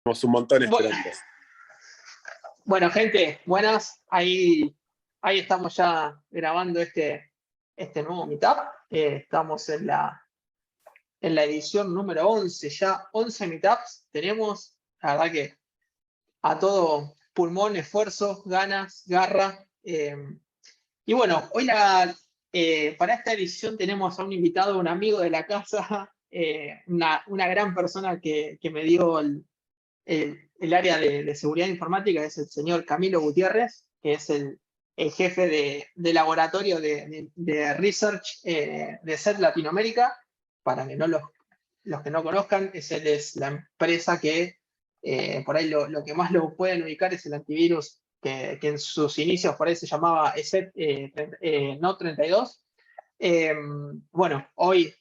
Estamos un montón Bu- esperando. Bueno, gente, buenas. Ahí estamos ya grabando este nuevo Meetup. Estamos en la edición número 11, ya 11 Meetups. Tenemos, la verdad que a todo pulmón, esfuerzo, ganas, garra. Y bueno, para esta edición tenemos a un invitado, un amigo de la casa, una gran persona que me dio el área de seguridad informática, es el señor Camilo Gutiérrez, que es el jefe de laboratorio de research de SET Latinoamérica. Para que los que no conozcan, él es la empresa que por ahí lo que más lo pueden ubicar es el antivirus que en sus inicios por ahí se llamaba ESET No 32. Bueno, hoy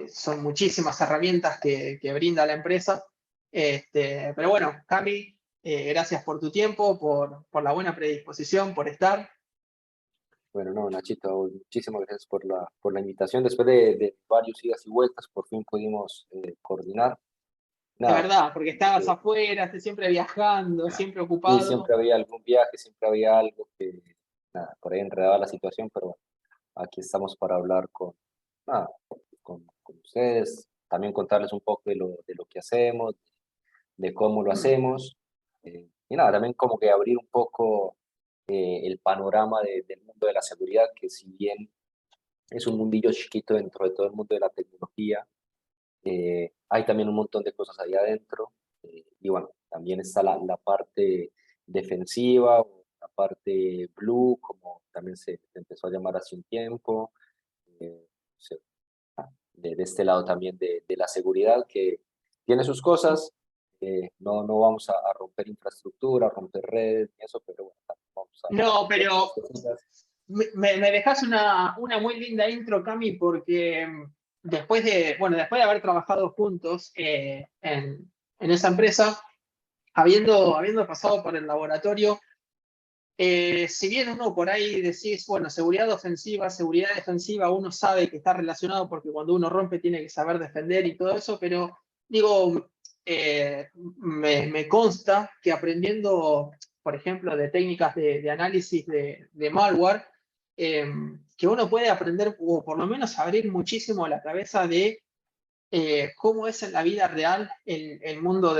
son muchísimas herramientas que brinda la empresa. Pero bueno, Cami, gracias por tu tiempo, por la buena predisposición, por estar. Bueno, no, Nachito, muchísimas gracias por la invitación. Después de varios idas y vueltas, por fin pudimos coordinar. Es Nada, verdad, porque estabas eh, afuera, siempre viajando, siempre sí, ocupado. siempre había algún viaje, siempre había algo que, nada, por ahí enredaba la situación, pero bueno, aquí estamos para hablar nada, con ustedes, también contarles un poco de lo que hacemos, de cómo lo Mm. hacemos, y nada, también como que abrir un poco el panorama del mundo de la seguridad, que si bien es un mundillo chiquito dentro de todo el mundo de la tecnología. Hay también un montón de cosas ahí adentro. Y bueno, también está la parte defensiva, o la parte blue, como también se empezó a llamar hace un tiempo. Se- de este lado también de la seguridad, que tiene sus cosas. No vamos a romper infraestructura, a romper redes, y eso, pero bueno, también vamos a No, hacer pero sus cositas. me dejas una muy linda intro, Cami, porque después de haber trabajado juntos en esa empresa, habiendo pasado por el laboratorio, si bien uno por ahí decís, bueno, seguridad ofensiva, seguridad defensiva, uno sabe que está relacionado porque cuando uno rompe tiene que saber defender y todo eso, pero digo, me consta que aprendiendo, por ejemplo, de técnicas de análisis de malware, eh, que uno puede aprender o por lo menos abrir muchísimo la cabeza de cómo es en la vida real el mundo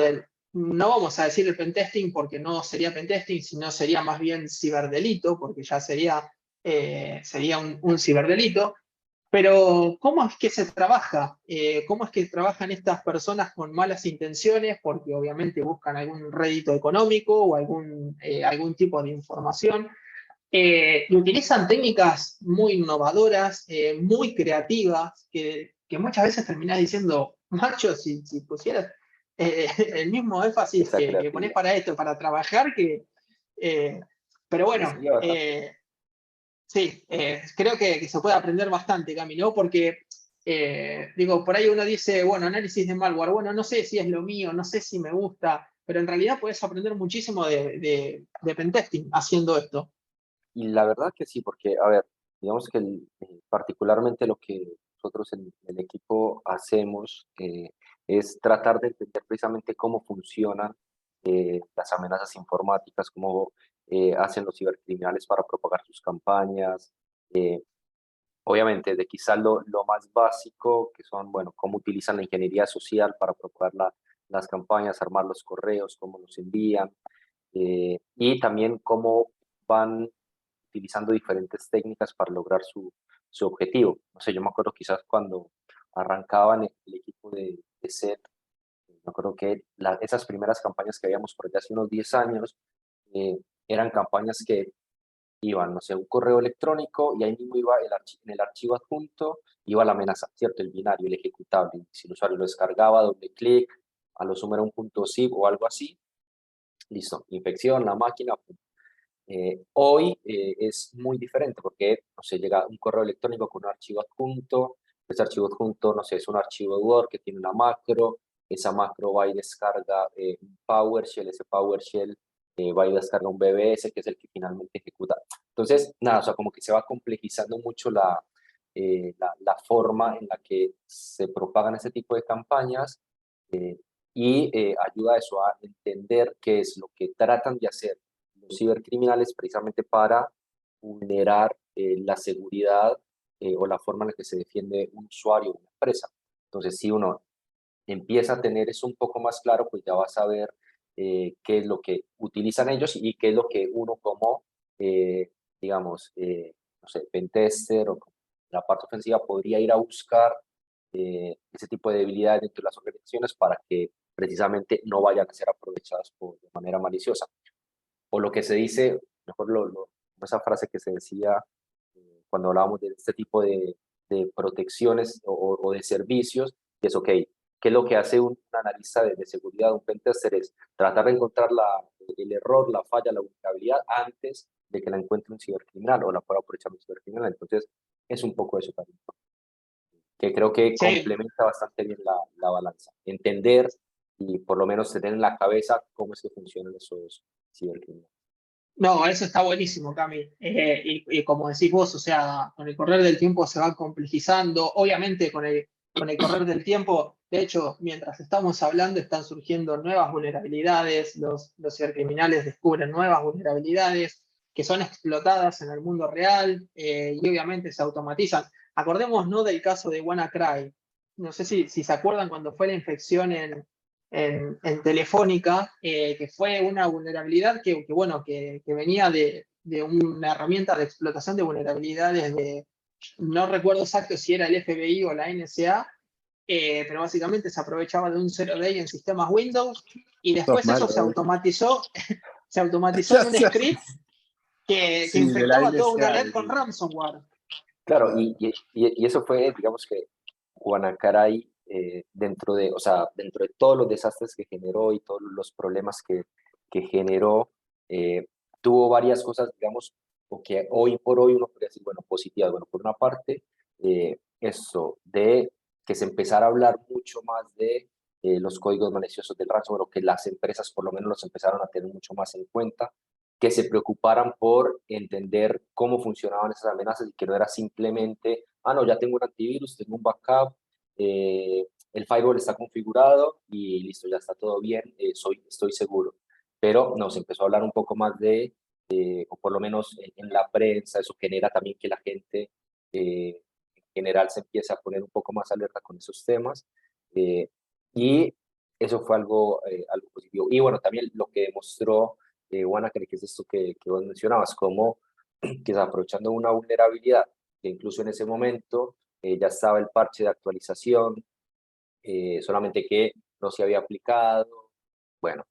no vamos a decir el pentesting porque no sería pentesting, sino sería más bien ciberdelito, porque ya sería un ciberdelito. Pero ¿cómo es que se trabaja? ¿Cómo es que trabajan estas personas con malas intenciones? Porque obviamente buscan algún rédito económico o algún tipo de información. Y utilizan técnicas muy innovadoras, muy creativas, que muchas veces terminás diciendo, macho, si pusieras el mismo énfasis Esa que pones creatividad. para esto, para trabajar, eh, pero Sí, bueno, sería bastante. sí, creo que se puede aprender bastante, Camilo, porque, digo, por ahí uno dice, bueno, análisis de malware, bueno, no sé si es lo mío, no sé si me gusta, pero en realidad puedes aprender muchísimo de pentesting haciendo esto. Y la verdad que sí, porque, a ver, digamos que particularmente lo que nosotros en el equipo hacemos es tratar de entender precisamente cómo funcionan las amenazas informáticas, cómo hacen los cibercriminales para propagar sus campañas. eh, Obviamente, de quizás lo más básico, que son, bueno, cómo utilizan la ingeniería social para propagar las campañas, armar los correos, cómo los envían, y también cómo van utilizando diferentes técnicas para lograr su objetivo. No sé, yo me acuerdo quizás cuando arrancaban el equipo de SET, me acuerdo que esas primeras campañas que habíamos por allá hace unos 10 años, eh, eran campañas que iban, no sé, un correo electrónico y ahí mismo iba en el archivo adjunto, iba la amenaza, ¿cierto? El binario, el ejecutable. Si el usuario lo descargaba, doble clic, a lo sumo era un punto zip o algo así, listo, infección, la máquina. Hoy es muy diferente porque, no sé, llega un correo electrónico con un archivo adjunto, ese archivo adjunto, no sé, es un archivo Word que tiene una macro, esa macro va y descarga un PowerShell, ese PowerShell va y descarga un BBS, que es el que finalmente ejecuta. Entonces, nada, o sea, como que se va complejizando mucho la forma en la que se propagan ese tipo de campañas, y ayuda a eso, a entender qué es lo que tratan de hacer los cibercriminales precisamente para vulnerar la seguridad o la forma en la que se defiende un usuario o una empresa. Entonces, si uno empieza a tener eso un poco más claro, pues ya vas a ver qué es lo que utilizan ellos y qué es lo que uno como, digamos, no sé, pentester o como la parte ofensiva podría ir a buscar ese tipo de debilidades dentro de las organizaciones para que precisamente no vayan a ser aprovechadas de manera maliciosa. O lo que se dice, mejor esa frase que se decía cuando hablábamos de este tipo de protecciones o de servicios, que es, ok, ¿qué es lo que hace un analista de seguridad, un pentester? Es tratar de encontrar el error, la falla, la vulnerabilidad antes de que la encuentre un cibercriminal o la pueda aprovechar un cibercriminal. Entonces, es un poco eso también, ¿no? Que creo que Sí, complementa bastante bien la balanza. Entender y por lo menos tener en la cabeza cómo es que funcionan esos cibercriminales. no, eso está buenísimo, Cami. Y como decís vos, o sea, con el correr del tiempo se va complejizando. Obviamente, con el correr del tiempo, de hecho, mientras estamos hablando, están surgiendo nuevas vulnerabilidades. Los cibercriminales descubren nuevas vulnerabilidades que son explotadas en el mundo real y obviamente se automatizan. Acordémonos, ¿no?, del caso de WannaCry. No sé si se acuerdan cuando fue la infección en Telefónica, que fue una vulnerabilidad bueno, que venía de una herramienta de explotación de vulnerabilidades no recuerdo exacto si era el FBI o la NSA, pero básicamente se aprovechaba de un zero day en sistemas Windows y después Normal, eso ¿no? se automatizó Ya en un sé. script que Sí, de la infectaba toda una NSA. red con ransomware. Claro, y eso fue, digamos que Guanacaray, o sea, dentro de todos los desastres que generó y todos los problemas que generó, tuvo varias cosas, digamos, o que hoy por hoy uno podría decir, bueno, positivas. Bueno, por una parte, eso de que se empezara a hablar mucho más de los códigos maliciosos del ransomware, o que las empresas por lo menos los empezaron a tener mucho más en cuenta, que se preocuparan por entender cómo funcionaban esas amenazas y que no era simplemente, ah, no, ya tengo un antivirus, tengo un backup, el firewall está configurado y listo, ya está todo bien, estoy seguro. Pero nos empezó a hablar un poco más o por lo menos en la prensa, eso genera también que la gente en general se empiece a poner un poco más alerta con esos temas. eh, y eso fue algo positivo. Y bueno, también lo que demostró WannaCry, que es esto que vos mencionabas, como que aprovechando una vulnerabilidad, que incluso en ese momento ya estaba el parche de actualización, solamente que no se había aplicado. Bueno,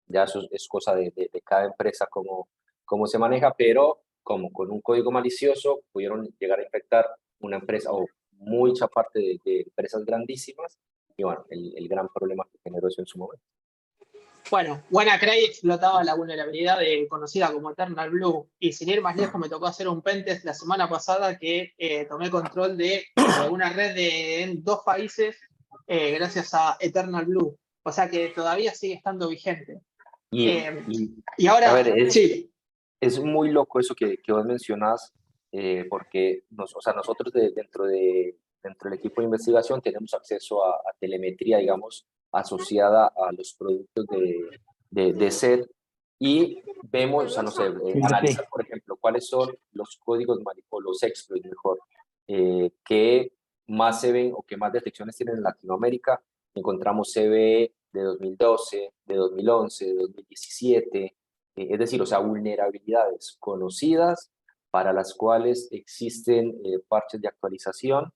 ya eso es cosa de cada empresa cómo se maneja, pero como con un código malicioso pudieron llegar a infectar una empresa o mucha parte de empresas grandísimas, y bueno, el gran problema que generó eso en su momento. Bueno, WannaCry explotaba la vulnerabilidad conocida como Eternal Blue, y sin ir más lejos me tocó hacer un pentest la semana pasada que tomé control de una red en 2 países gracias a Eternal Blue, o sea que todavía sigue estando vigente. Y, Eh, y y a ver, ahora, sí, es muy loco eso que vos mencionás, porque o sea, nosotros dentro del equipo de investigación tenemos acceso a telemetría, digamos, asociada a los productos de SET, y vemos, o sea, no sé, analizar, por ejemplo, cuáles son los códigos o los exploits, mejor, que más se ven o que más detecciones tienen en Latinoamérica. Encontramos CVE de 2012, de 2011, de 2017, es decir, o sea, vulnerabilidades conocidas para las cuales existen parches de actualización,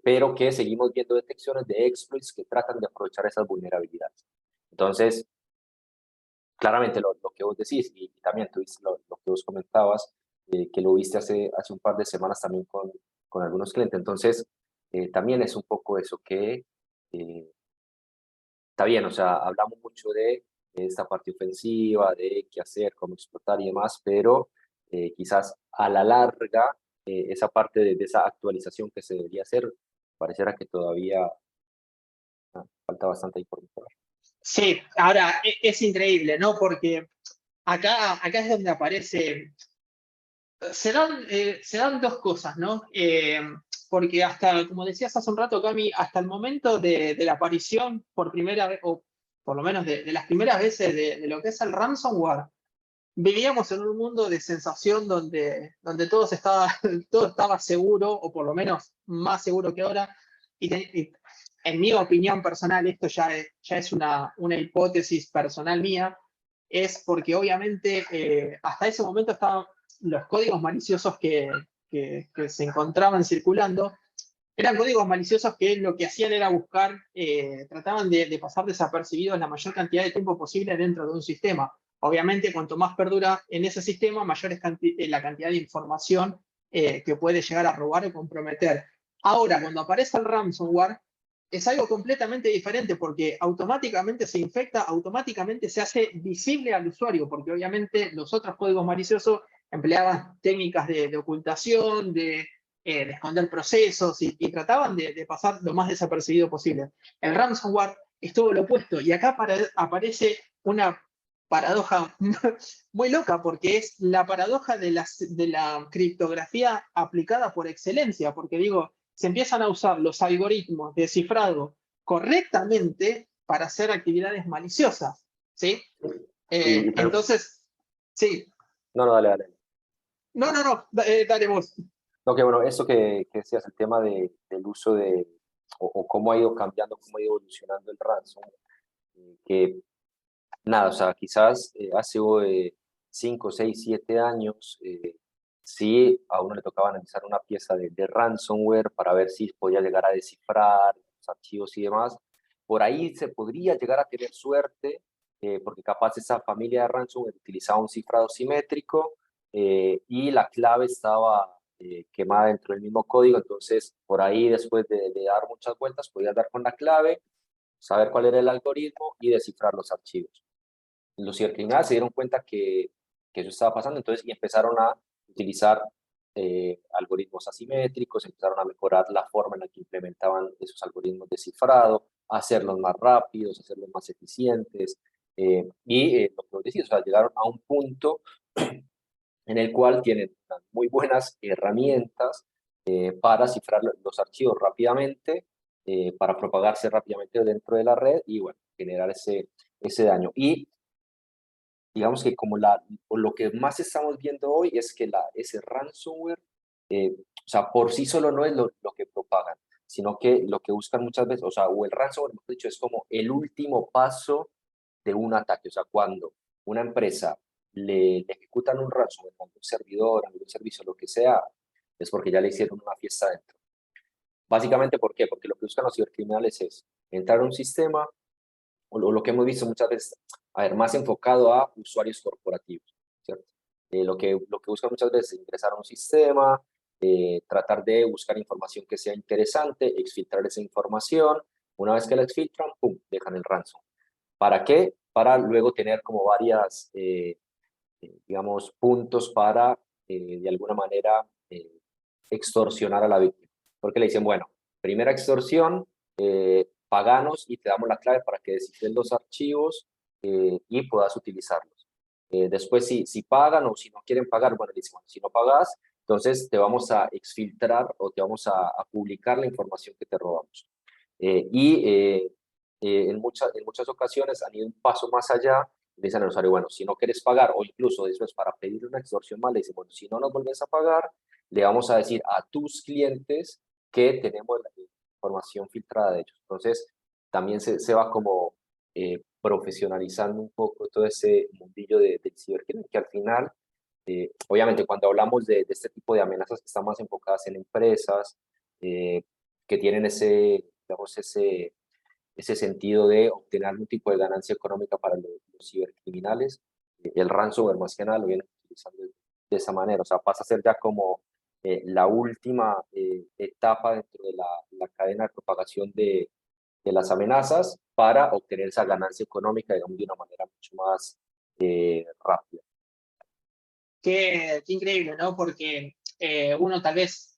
pero que seguimos viendo detecciones de exploits que tratan de aprovechar esas vulnerabilidades. Entonces, claramente lo que vos decís, y también tú viste lo que vos comentabas, que lo viste hace un par de semanas también con algunos clientes. Entonces, también es un poco eso, que está bien, o sea, hablamos mucho de esta parte ofensiva, de qué hacer, cómo explotar y demás, pero quizás a la larga, esa parte de esa actualización que se debería hacer, pareciera que todavía falta bastante información. sí, ahora es increíble, ¿no? Porque acá es donde aparece, se dan 2 cosas, ¿no? porque hasta, como decías hace un rato, Cami, hasta el momento de la aparición por primera vez, o por lo menos de las primeras veces de lo que es el ransomware, vivíamos en un mundo de sensación donde todo estaba seguro, o por lo menos más seguro que ahora. Y en mi opinión personal, esto ya es una hipótesis personal mía, es porque obviamente hasta ese momento estaban los códigos maliciosos que se encontraban circulando. Eran códigos maliciosos que lo que hacían era buscar, trataban de pasar desapercibidos la mayor cantidad de tiempo posible dentro de un sistema. Obviamente, cuanto más perdura en ese sistema, mayor es la cantidad de información que puede llegar a robar o comprometer. Ahora, cuando aparece el ransomware, es algo completamente diferente porque automáticamente se infecta, automáticamente se hace visible al usuario, porque obviamente los otros códigos maliciosos empleaban técnicas de ocultación, de esconder procesos y trataban de pasar lo más desapercibido posible. El ransomware es todo lo opuesto y acá aparece una paradoja muy loca porque es la paradoja de la criptografía aplicada por excelencia, porque digo, se empiezan a usar los algoritmos de cifrado correctamente para hacer actividades maliciosas, ¿sí? Pero, Entonces, sí, no, no, dale, dale. no, dale vos. No, que bueno, eso que decías, el tema del uso o cómo ha ido cambiando, cómo ha ido evolucionando el ransom, que nada, o sea, quizás hace 5, 6, 7 años, sí a uno le tocaba analizar una pieza de ransomware para ver si podía llegar a descifrar los archivos y demás. Por ahí se podría llegar a tener suerte, porque capaz esa familia de ransomware utilizaba un cifrado simétrico y la clave estaba quemada dentro del mismo código, entonces por ahí después de dar muchas vueltas podías dar con la clave, saber cuál era el algoritmo y descifrar los archivos. Los cibercriminales se dieron cuenta que eso estaba pasando, entonces y empezaron a utilizar algoritmos asimétricos, empezaron a mejorar la forma en la que implementaban esos algoritmos de cifrado, a hacerlos más rápidos, a hacerlos más eficientes, lo que vos decís, o sea, llegaron a un punto en el cual tienen muy buenas herramientas para cifrar los archivos rápidamente, para propagarse rápidamente dentro de la red y, bueno, generar ese daño. Y digamos que lo que más estamos viendo hoy es que ese ransomware, o sea, por sí solo no es lo que propagan, sino que lo que buscan muchas veces, o sea, o el ransomware, mejor dicho, es como el último paso de un ataque. O sea, cuando una empresa le ejecutan un ransomware a algún servidor, a algún servicio, lo que sea, es porque ya le hicieron una fiesta dentro. Básicamente, ¿por qué? Porque lo que buscan los cibercriminales es entrar a un sistema, o lo que hemos visto muchas veces, a ver, más enfocado a usuarios corporativos, ¿cierto? Lo que buscan muchas veces es ingresar a un sistema, tratar de buscar información que sea interesante, exfiltrar esa información. Una vez que la exfiltran, ¡pum!, dejan el ransom. ¿Para qué? Para luego tener como varias, digamos, puntos para, de alguna manera, extorsionar a la víctima. Porque le dicen, bueno, primera extorsión, paganos y te damos la clave para que descifres los archivos y puedas utilizarlos. Después, si pagan o si no quieren pagar, bueno, le dicen, bueno, si no pagas, entonces te vamos a exfiltrar o te vamos a publicar la información que te robamos. En muchas ocasiones han ido un paso más allá, le dicen al usuario, bueno, si no quieres pagar o incluso después para pedir una extorsión más, le dicen, bueno, si no nos vuelves a pagar, le vamos a decir a tus clientes que tenemos la información filtrada de ellos. Entonces, también se va como profesionalizando un poco todo ese mundillo del cibercrimen, que al final, obviamente, cuando hablamos de este tipo de amenazas que están más enfocadas en empresas, que tienen digamos, ese sentido de obtener algún tipo de ganancia económica para los cibercriminales, el ransomware más que nada lo vienen utilizando de esa manera, o sea, pasa a ser ya como la última etapa dentro de la cadena de propagación de las amenazas para obtener esa ganancia económica, digamos, de una manera mucho más rápida. Qué increíble, ¿no? Porque uno tal vez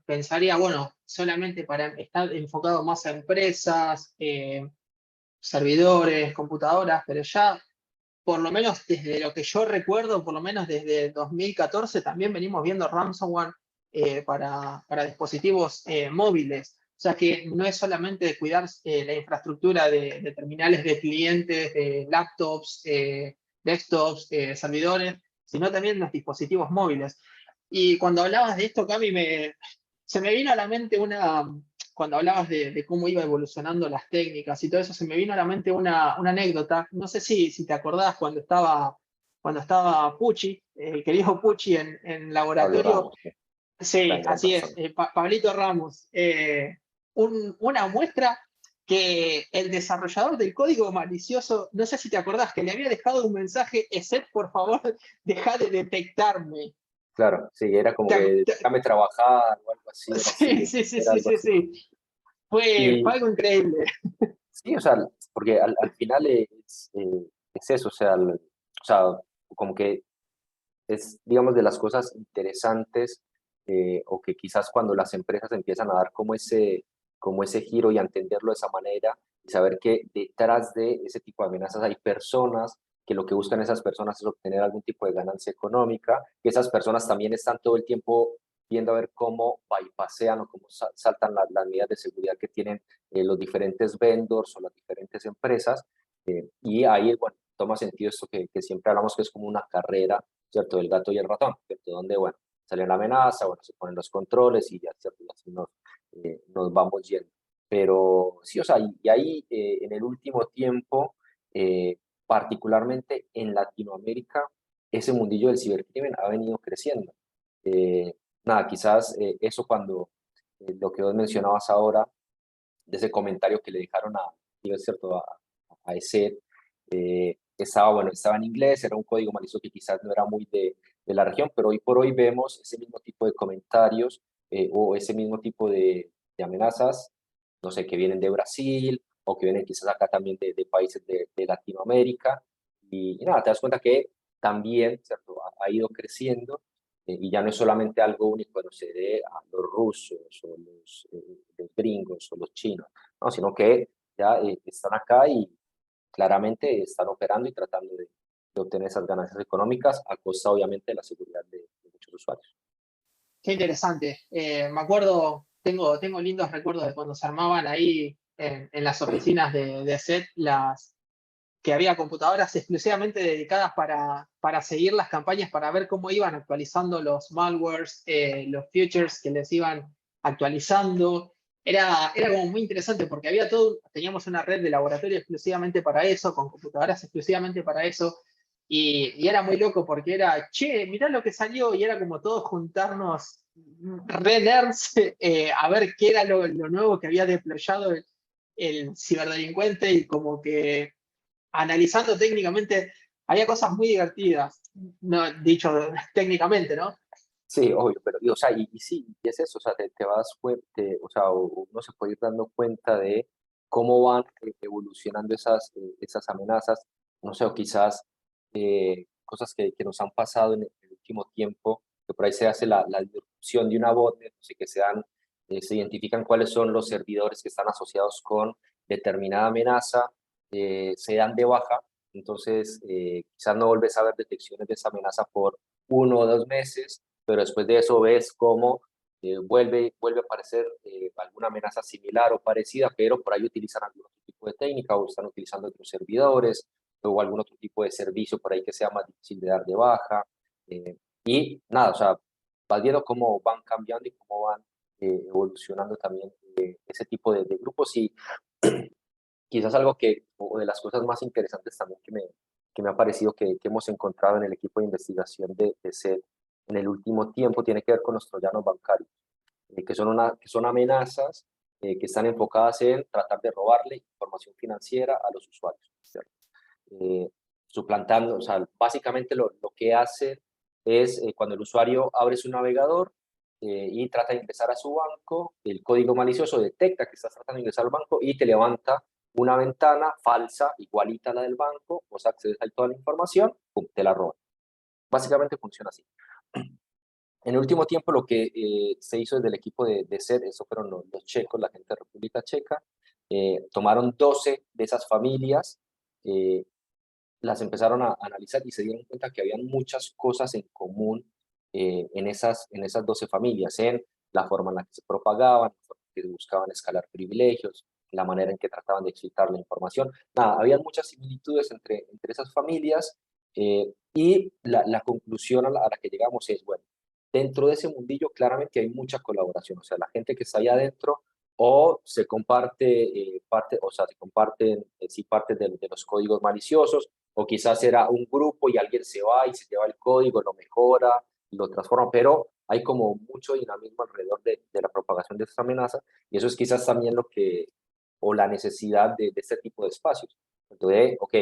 pensaría, bueno, solamente para estar enfocado más a empresas, servidores, computadoras, pero ya, por lo menos desde lo que yo recuerdo, por lo menos desde 2014, también venimos viendo ransomware para dispositivos móviles. O sea que no es solamente cuidar la infraestructura de terminales de clientes, de laptops, desktops, servidores, sino también los dispositivos móviles. Y cuando hablabas de esto, Cami, se me vino a la mente cuando hablabas de cómo iba evolucionando las técnicas y todo eso, se me vino a la mente una anécdota. No sé si te acordás cuando estaba Pucci, el querido Pucci en Pablo laboratorio. Ramos, sí, Sí, gran así es, persona. Pablito Ramos. Una muestra que el desarrollador del código malicioso, no sé si te acordás, que le había dejado un mensaje, ESET, por favor, deja de detectarme. Claro, sí, era como Te que déjame trabajar o algo así, era así, Sí, sí, sí, era sí, algo sí, así. sí. Fue Y algo increíble. sí, o sea, porque al final es eso, o sea, como que es, digamos, de las cosas interesantes o que quizás cuando las empresas empiezan a dar como ese giro y a entenderlo de esa manera y saber que detrás de ese tipo de amenazas hay personas, que lo que buscan esas personas es obtener algún tipo de ganancia económica, que esas personas también están todo el tiempo viendo a ver cómo bypassean o cómo saltan las medidas de seguridad que tienen los diferentes vendors o las diferentes empresas. Y ahí, bueno, toma sentido esto que siempre hablamos que es como una carrera, ¿cierto? Del gato y el ratón, ¿cierto? Donde, bueno, sale la amenaza, bueno, se ponen los controles y ya, ¿cierto? Y así nos vamos yendo. Pero sí, o sea, y ahí en el último tiempo, particularmente en Latinoamérica, ese mundillo del cibercrimen ha venido creciendo. Eh, nada, quizás eso cuando lo que vos mencionabas ahora, de ese comentario que le dejaron digo, ¿cierto? A ESET, estaba en inglés, era un código malicioso que quizás no era muy de la región, pero hoy por hoy vemos ese mismo tipo de comentarios o ese mismo tipo de amenazas, no sé, que vienen de Brasil o que vienen quizás acá también de países de Latinoamérica. Y nada, te das cuenta que también, ¿cierto? Ha ido creciendo y ya no es solamente algo único, no sé, de los rusos o los gringos o los chinos, ¿no? Sino que ya están acá y claramente están operando y tratando de obtener esas ganancias económicas a costa, obviamente, de la seguridad de muchos usuarios. Qué interesante. Me acuerdo, tengo lindos recuerdos de cuando se armaban ahí en las oficinas de SET que había computadoras exclusivamente dedicadas para seguir las campañas, para ver cómo iban actualizando los malwares, los features que les iban actualizando. Era como muy interesante porque teníamos una red de laboratorio exclusivamente para eso, con computadoras exclusivamente para eso, y era muy loco porque era, che, mirá lo que salió, y era como todos juntarnos re nerds a ver qué era lo nuevo que había deployado el ciberdelincuente y como que analizando técnicamente, había cosas muy divertidas, no, dicho técnicamente, ¿no? Sí, obvio, pero, o sea, y sí, y es eso, o sea, te vas, o sea, uno se puede ir dando cuenta de cómo van evolucionando esas amenazas, no sé, o quizás cosas que nos han pasado en el último tiempo, que por ahí se hace la disrupción de una botnet, no sé, se identifican cuáles son los servidores que están asociados con determinada amenaza, se dan de baja, entonces quizás no volvés a ver detecciones de esa amenaza por 1 o 2 meses, pero después de eso ves cómo vuelve a aparecer alguna amenaza similar o parecida, pero por ahí utilizan algún otro tipo de técnica o están utilizando otros servidores o algún otro tipo de servicio por ahí que sea más difícil de dar de baja. Y nada, o sea, vas viendo cómo van cambiando y cómo van evolucionando también ese tipo de grupos y quizás algo o de las cosas más interesantes también que me ha parecido que hemos encontrado en el equipo de investigación de SED en el último tiempo tiene que ver con los troyanos bancarios, que son amenazas que están enfocadas en tratar de robarle información financiera a los usuarios, ¿cierto? Eh, Suplantando, o sea, básicamente lo que hace es cuando el usuario abre su navegador y trata de ingresar a su banco, el código malicioso detecta que estás tratando de ingresar al banco y te levanta una ventana falsa, igualita a la del banco, vos accedes a toda la información, pum, te la roban. Básicamente funciona así. En el último tiempo lo que se hizo desde el equipo de SED, eso fueron los checos, la gente de República Checa, tomaron 12 de esas familias, las empezaron a analizar y se dieron cuenta que habían muchas cosas en común en esas 12 familias, en la forma en la que se propagaban, la forma en que buscaban escalar privilegios, la manera en que trataban de explicar la información. Nada, había muchas similitudes entre esas familias y la conclusión a la que llegamos es, bueno, dentro de ese mundillo claramente hay mucha colaboración, o sea, la gente que está allá adentro o se comparte o sea, se comparten sí partes de los códigos maliciosos, o quizás era un grupo y alguien se va y se lleva el código, lo mejora, lo transforma, pero hay como mucho dinamismo alrededor de la propagación de esta amenaza, y eso es quizás también lo que, o la necesidad de este tipo de espacios. Entonces, ok,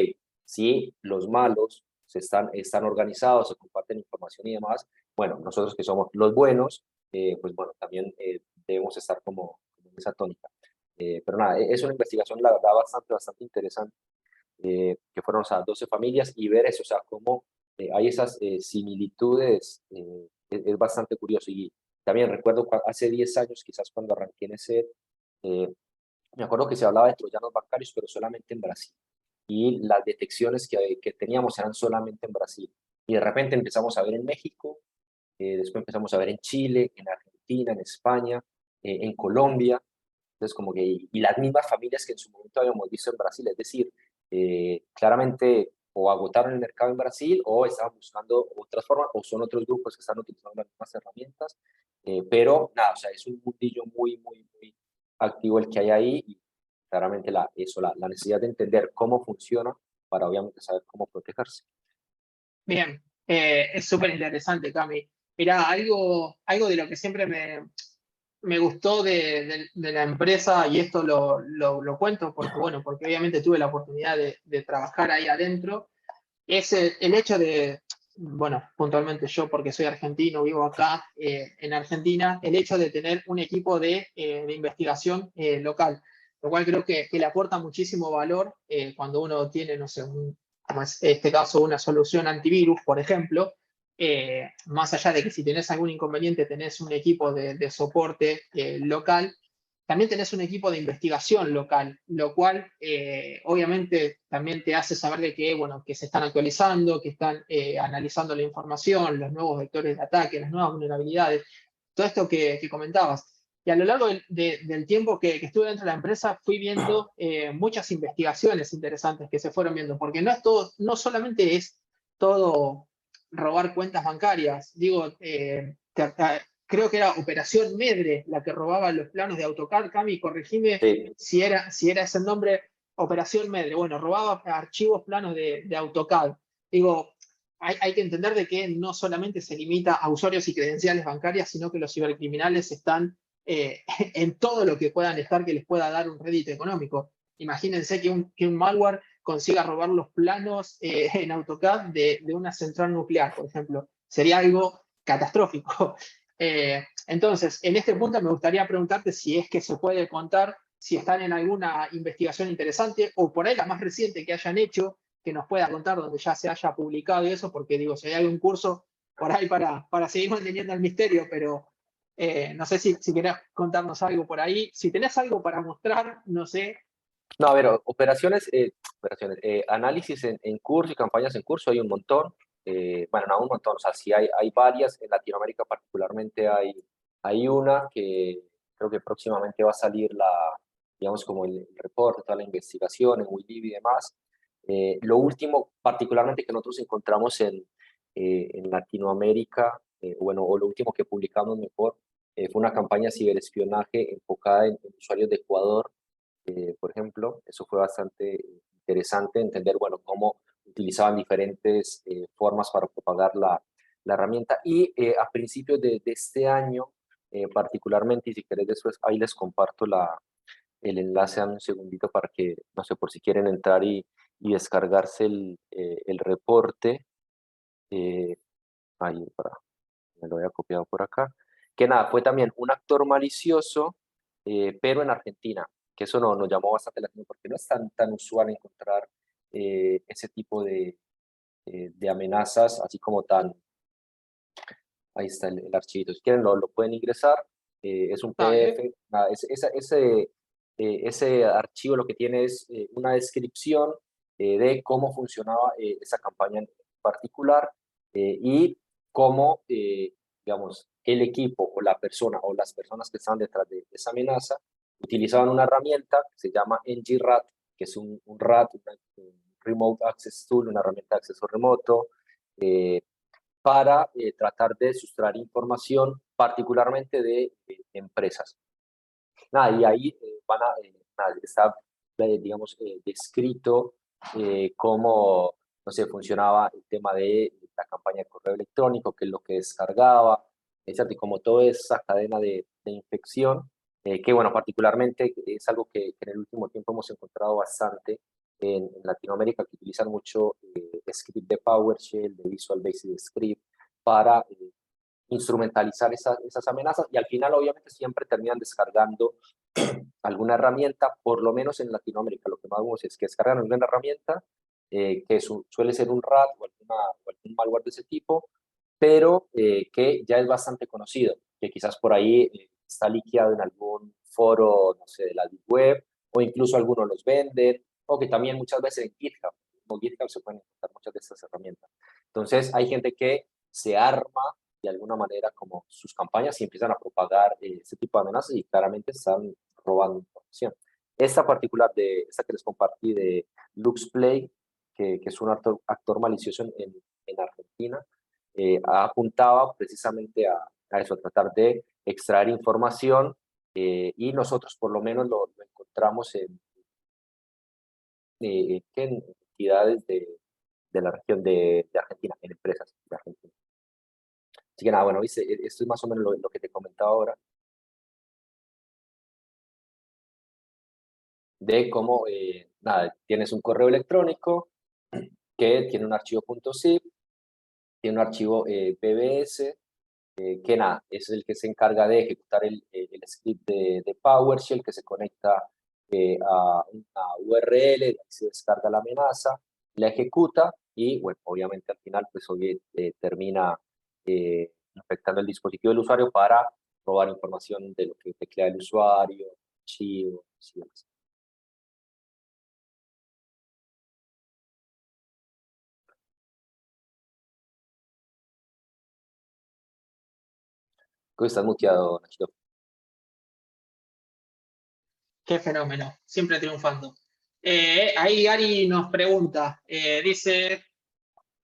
si los malos están organizados, se comparten información y demás, bueno, nosotros que somos los buenos, pues bueno, también debemos estar como en esa tónica. Pero nada, es una investigación, la verdad, bastante interesante, que fueron, o sea, 12 familias y ver eso, o sea, cómo hay esas similitudes, es bastante curioso. Y también recuerdo hace 10 años, quizás cuando arranqué en ese, eh, me acuerdo que se hablaba de troyanos bancarios, pero solamente en Brasil. Y las detecciones que teníamos eran solamente en Brasil. Y de repente empezamos a ver en México, después empezamos a ver en Chile, en Argentina, en España, en Colombia. Entonces, como que, y las mismas familias que en su momento habíamos visto en Brasil, es decir, claramente o agotaron el mercado en Brasil o estaban buscando otras formas, o son otros grupos que están utilizando las mismas herramientas, pero nada, o sea, es un mundillo muy activo el que hay ahí, y claramente la necesidad de entender cómo funciona para obviamente saber cómo protegerse. Bien, es súper interesante, Cami. Mirá, algo de lo que siempre me gustó de la empresa, y esto lo cuento porque, bueno, porque obviamente tuve la oportunidad de trabajar ahí adentro, es el hecho de, bueno, puntualmente yo porque soy argentino, vivo acá en Argentina, el hecho de tener un equipo de investigación local, lo cual creo que le aporta muchísimo valor cuando uno tiene, no sé, como es este caso, una solución antivirus, por ejemplo, más allá de que si tenés algún inconveniente tenés un equipo de soporte local, también tenés un equipo de investigación local, lo cual obviamente también te hace saber de que, bueno, que se están actualizando, que están analizando la información, los nuevos vectores de ataque, las nuevas vulnerabilidades, todo esto que comentabas. Y a lo largo del tiempo que estuve dentro de la empresa fui viendo muchas investigaciones interesantes que se fueron viendo, porque no, es todo, no solamente es todo robar cuentas bancarias, digo, creo que era Operación Medre la que robaba los planos de AutoCAD. Cami, corregime Sí, si era ese el nombre, Operación Medre. Bueno, robaba archivos planos de AutoCAD. Digo, hay que entender de que no solamente se limita a usuarios y credenciales bancarias, sino que los cibercriminales están en todo lo que puedan estar que les pueda dar un rédito económico. Imagínense que un malware consiga robar los planos en AutoCAD de una central nuclear, por ejemplo. Sería algo catastrófico. Entonces, en este punto me gustaría preguntarte si es que se puede contar, si están en alguna investigación interesante o por ahí la más reciente que hayan hecho, que nos pueda contar donde ya se haya publicado y eso, porque digo, si hay algún curso por ahí para seguir manteniendo el misterio, pero no sé si querés contarnos algo por ahí. Si tenés algo para mostrar, no sé. no, a ver, operaciones, análisis en curso y campañas en curso hay un montón. Bueno, no un montón, o sea, sí hay varias. En Latinoamérica particularmente hay una que creo que próximamente va a salir digamos, como el reporte, toda la investigación en WILIB y demás. Lo último, particularmente que nosotros encontramos en Latinoamérica, bueno, o lo último que publicamos mejor, fue una campaña de ciberespionaje enfocada en usuarios de Ecuador, por ejemplo. Eso fue bastante interesante entender, bueno, cómo utilizaban diferentes formas para propagar la herramienta. Y a principios de este año, particularmente, y si querés después, ahí les comparto el enlace a un segundito para que, no sé, por si quieren entrar y descargarse el reporte. eh, Ahí, me lo había copiado por acá. Que nada, fue también un actor malicioso, pero en Argentina, que eso nos llamó bastante la atención porque no es tan usual encontrar ese tipo de amenazas, así como tan, ahí está el archivito, si quieren lo pueden ingresar, es un Dale. PDF, nada, ese archivo lo que tiene es una descripción de cómo funcionaba esa campaña en particular, y cómo, digamos, el equipo o la persona o las personas que están detrás de esa amenaza utilizaban una herramienta que se llama NGRAT, que es un RAT, un Remote Access Tool, una herramienta de acceso remoto, para tratar de sustraer información, particularmente de empresas. Nada, y ahí está, digamos, descrito cómo, no sé, funcionaba el tema de la campaña de correo electrónico, qué es lo que descargaba, ¿cierto? Y como toda esa cadena de infección, que bueno, particularmente es algo que en el último tiempo hemos encontrado bastante en Latinoamérica, que utilizan mucho script de PowerShell, de Visual Basic Script, para instrumentalizar esas amenazas, y al final obviamente siempre terminan descargando alguna herramienta, por lo menos en Latinoamérica lo que más vemos es que descargan alguna herramienta que suele ser un RAT o algún malware de ese tipo, pero que ya es bastante conocido, que quizás por ahí está liqueado en algún foro, no sé, de la Deep Web, o incluso algunos los venden, o que también muchas veces en GitHub, o GitHub se pueden encontrar muchas de estas herramientas. Entonces hay gente que se arma de alguna manera como sus campañas y empiezan a propagar este tipo de amenazas y claramente están robando información. Esta particular esta que les compartí de LuxPlay, que es un actor malicioso en Argentina, apuntaba precisamente a eso, a tratar de extraer información, y nosotros por lo menos lo encontramos en entidades de la región de Argentina, en empresas de Argentina. Así que nada, bueno, ¿viste? Esto es más o menos lo que te comentaba ahora, de cómo, nada, tienes un correo electrónico que tiene un archivo .zip, tiene un archivo PBS, que nada, es el que se encarga de ejecutar el script de PowerShell, que se conecta a una URL, de ahí se descarga la amenaza, la ejecuta y, bueno, obviamente al final, pues termina infectando el dispositivo del usuario para robar información de lo que teclea el usuario, archivos y demás. ¿Cómo estás muteado, Nachito? Qué fenómeno, siempre triunfando. Ahí Ari nos pregunta, dice,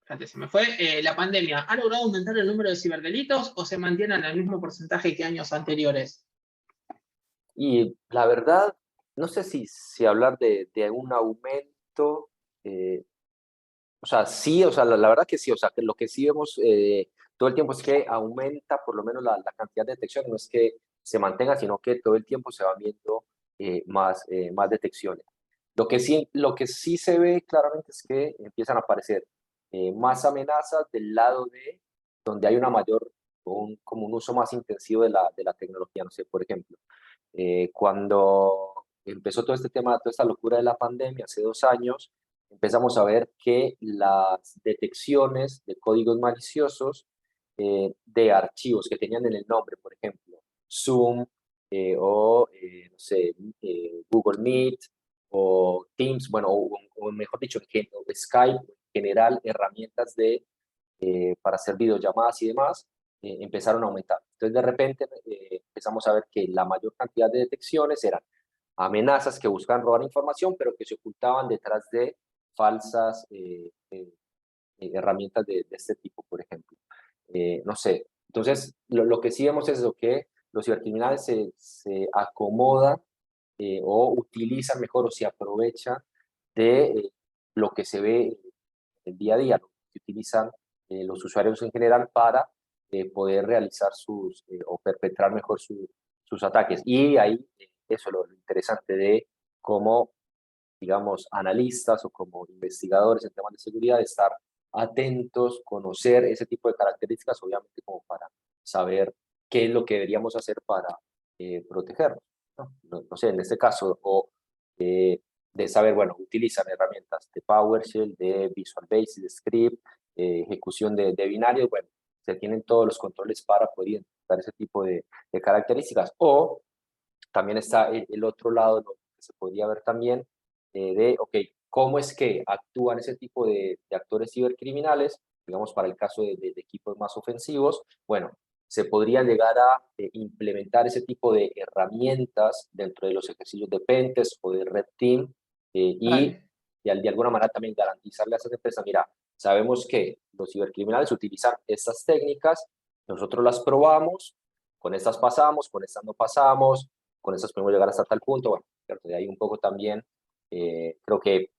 fíjate, se me fue, ¿la pandemia ha logrado aumentar el número de ciberdelitos o se mantienen al mismo porcentaje que años anteriores? Y la verdad, no sé si hablar de un aumento, eh, o sea, sí, o sea, la verdad que sí, o sea, que lo que sí vemos todo el tiempo es que aumenta por lo menos la cantidad de detecciones, no es que se mantenga, sino que todo el tiempo se van viendo más detecciones. Lo que sí se ve claramente es que empiezan a aparecer más amenazas del lado de donde hay una mayor, como un uso más intensivo de la tecnología, no sé, por ejemplo, cuando empezó todo este tema, toda esta locura de la pandemia hace 2 años, empezamos a ver que las detecciones de códigos maliciosos de archivos que tenían en el nombre, por ejemplo, Zoom no sé, Google Meet o Teams, bueno, o mejor dicho, o Skype, en general, herramientas para hacer videollamadas y demás, empezaron a aumentar. Entonces, de repente, empezamos a ver que la mayor cantidad de detecciones eran amenazas que buscaban robar información, pero que se ocultaban detrás de falsas herramientas de este tipo, por ejemplo. No sé. Entonces, lo que sí vemos es lo que los cibercriminales se acomodan o utilizan mejor o se aprovechan de lo que se ve el día a día, lo que utilizan los usuarios en general para poder realizar o perpetrar mejor sus ataques. Y ahí, eso es lo interesante de cómo, digamos, analistas o como investigadores en temas de seguridad, estar atentos, conocer ese tipo de características, obviamente como para saber qué es lo que deberíamos hacer para protegernos, ¿no? No sé, en este caso, o de saber, bueno, utilizan herramientas de PowerShell, de Visual Basic, de Script, ejecución de binarios, bueno, se tienen todos los controles para poder identificar ese tipo de características. O también está el otro lado, lo que se podría ver también, ok, ¿cómo es que actúan ese tipo de actores cibercriminales? digamos, para el caso de equipos más ofensivos, bueno, se podría llegar a implementar ese tipo de herramientas dentro de los ejercicios de Pentest o de Red Team y Dale. de alguna manera también garantizarle a esas empresas, mira, sabemos que los cibercriminales utilizan estas técnicas, nosotros las probamos, con estas pasamos, con estas no pasamos, con estas podemos llegar hasta tal punto, bueno, ¿cierto? De ahí un poco también, creo que,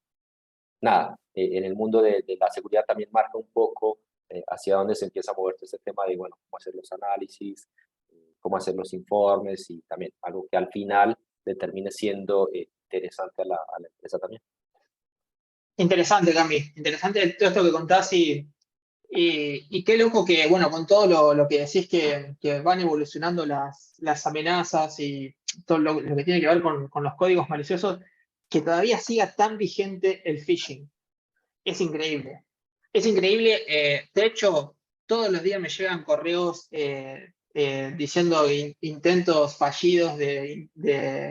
nada, en el mundo de la seguridad también marca un poco hacia dónde se empieza a mover todo este tema de, bueno, cómo hacer los análisis, cómo hacer los informes y también algo que al final le termine siendo interesante a la empresa también. Interesante, Cami. Interesante todo esto que contás y qué loco que, bueno, con todo lo que decís que van evolucionando las amenazas y todo lo que tiene que ver con los códigos maliciosos, que todavía siga tan vigente el phishing. Es increíble. Es increíble. De hecho, todos los días me llegan correos diciendo intentos fallidos de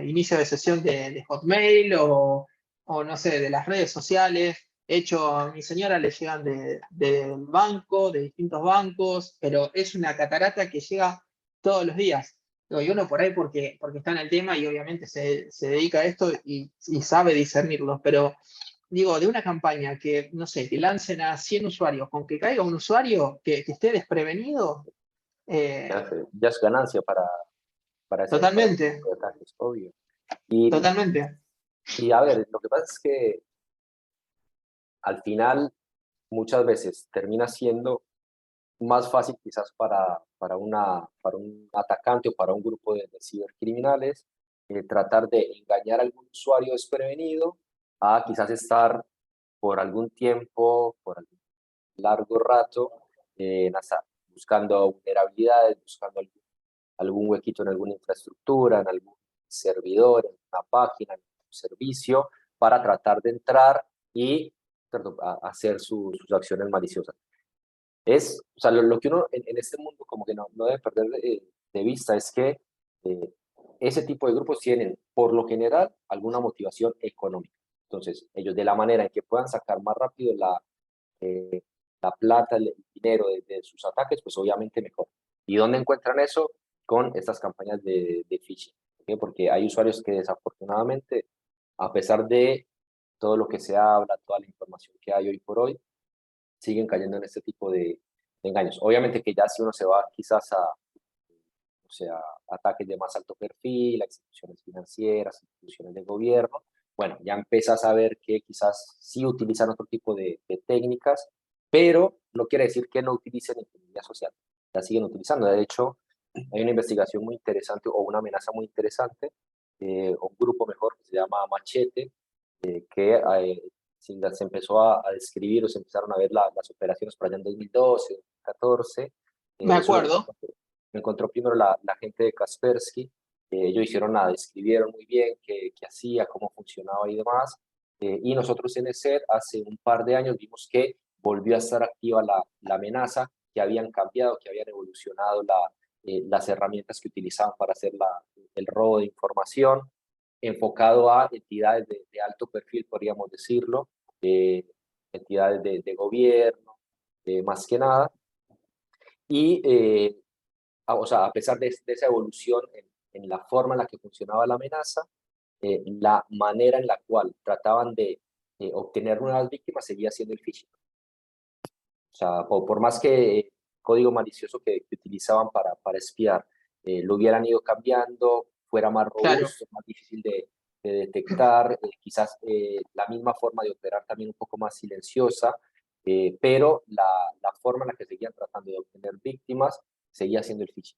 inicio de sesión de Hotmail o no sé, de las redes sociales. De hecho, a mi señora le llegan del banco, de distintos bancos, pero es una catarata que llega todos los días. Digo, y uno por ahí porque está en el tema y obviamente se dedica a esto y sabe discernirlos, pero digo, de una campaña que, no sé, que lancen a 100 usuarios, con que caiga un usuario que esté desprevenido, Ya, eh, ya es ganancia para ese totalmente, tipo de ataques, obvio. Y, totalmente. y a ver, lo que pasa es que al final muchas veces termina siendo más fácil quizás para un atacante o para un grupo de cibercriminales tratar de engañar a algún usuario desprevenido a quizás estar por algún tiempo, por algún largo rato, buscando vulnerabilidades, buscando algún huequito en alguna infraestructura, en algún servidor, en una página, en un servicio, para tratar de entrar y ¿cierto? Hacer sus acciones maliciosas. O sea, lo que uno en este mundo como que no debe perder de vista es que eh, ese tipo de grupos tienen, por lo general, alguna motivación económica. Entonces, ellos de la manera en que puedan sacar más rápido eh, la plata, el dinero de sus ataques, pues obviamente mejor. ¿Y dónde encuentran eso? Con estas campañas de phishing. ¿Por qué? Porque hay usuarios que desafortunadamente, a pesar de todo lo que se habla, toda la información que hay hoy por hoy, siguen cayendo en este tipo de engaños. Obviamente que ya si uno se va quizás o sea, ataques de más alto perfil, a instituciones financieras, instituciones de gobierno, bueno, ya empiezas a ver que quizás sí utilizan otro tipo de técnicas, pero no quiere decir que no utilicen ingeniería social. La siguen utilizando. De hecho, hay una investigación muy interesante o una amenaza muy interesante, o un grupo mejor que se llama Machete, que se empezó a describir o se empezaron a ver las operaciones por allá en 2012, 2014. Me Eso acuerdo. lo encontró primero la gente de Kaspersky. Ellos hicieron nada, describieron muy bien qué hacía, cómo funcionaba y demás. Y nosotros en ESET hace un par de años vimos que volvió a estar activa la amenaza, que habían cambiado, que habían evolucionado las herramientas que utilizaban para hacer el robo de información, enfocado a entidades de alto perfil, podríamos decirlo, entidades de gobierno, más que nada. Y, o sea, a pesar de esa evolución en la forma en la que funcionaba la amenaza, la manera en la cual trataban de obtener nuevas víctimas seguía siendo el phishing. O sea, por más que código malicioso que utilizaban para espiar lo hubieran ido cambiando, fuera más Claro, robusto, más difícil de detectar, quizás la misma forma de operar también un poco más silenciosa, pero la forma en la que seguían tratando de obtener víctimas seguía siendo el phishing.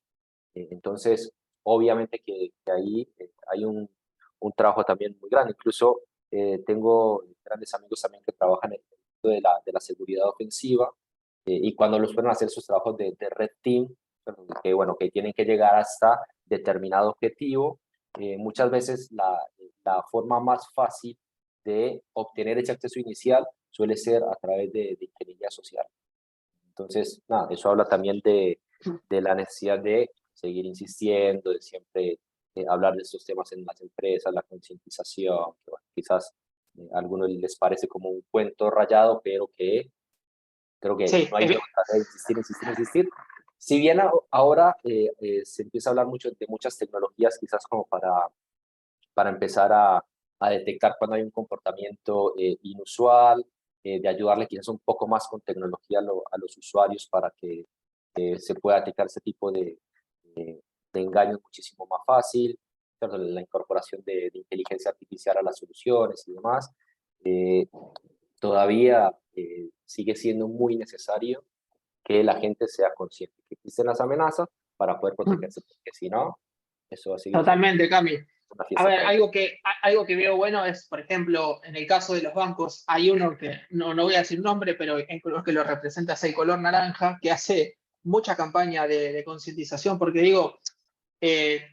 Entonces, obviamente que ahí hay un trabajo también muy grande. Incluso tengo grandes amigos también que trabajan en el mundo de la seguridad ofensiva y cuando los ponen a hacer sus trabajos de red team, que bueno, que tienen que llegar hasta determinado objetivo, muchas veces la forma más fácil de obtener ese acceso inicial suele ser a través de ingeniería social. Entonces, nada, eso habla también de la necesidad de seguir insistiendo, de siempre hablar de estos temas en las empresas, la concientización, que bueno, quizás a algunos les parece como un cuento rayado, pero que Creo que Sí, no hay de otra, de insistir, insistir, insistir. Si bien ahora se empieza a hablar mucho de muchas tecnologías, quizás como para empezar a detectar cuando hay un comportamiento inusual, de ayudarle quizás un poco más con tecnología a los usuarios para que se pueda detectar ese tipo de engaños muchísimo más fácil, ¿cierto? La incorporación de inteligencia artificial a las soluciones y demás. eh, Todavía sigue siendo muy necesario que la gente sea consciente que existen las amenazas para poder protegerse, porque si no, eso va a seguir siendo totalmente, Cami. una A fiesta ver, para ellos. algo que veo bueno es, por ejemplo, en el caso de los bancos, hay uno que no voy a decir nombre, pero en color que lo representa es el color naranja, que hace mucha campaña de concientización, porque digo, ¿te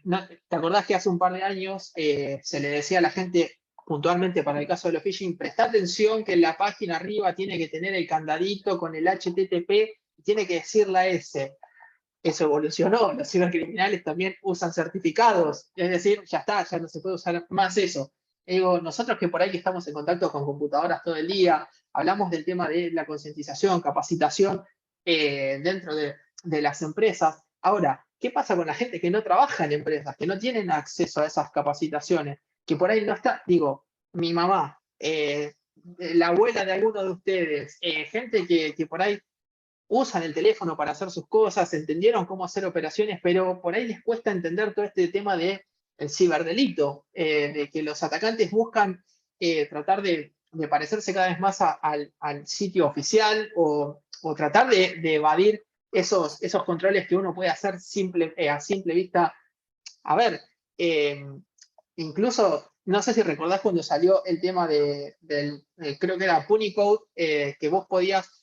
acordás que hace un par de años se le decía a la gente, puntualmente para el caso de los phishing, presta atención que en la página arriba tiene que tener el candadito con el HTTP, tiene que decir la S? Eso evolucionó, los cibercriminales también usan certificados, es decir, ya está, ya no se puede usar más eso. Digo, nosotros que por ahí estamos en contacto con computadoras todo el día, hablamos del tema de la concientización, capacitación dentro de las empresas. Ahora, ¿qué pasa con la gente que no trabaja en empresas, que no tienen acceso a esas capacitaciones, que por ahí no está? Digo, mi mamá, la abuela de alguno de ustedes, gente que por ahí usan el teléfono para hacer sus cosas, entendieron cómo hacer operaciones, pero por ahí les cuesta entender todo este tema de el ciberdelito, de que los atacantes buscan tratar de parecerse cada vez más al sitio oficial o tratar de evadir esos controles que uno puede hacer a simple vista. A ver, incluso, no sé si recordás cuando salió el tema creo que era Punicode, que vos podías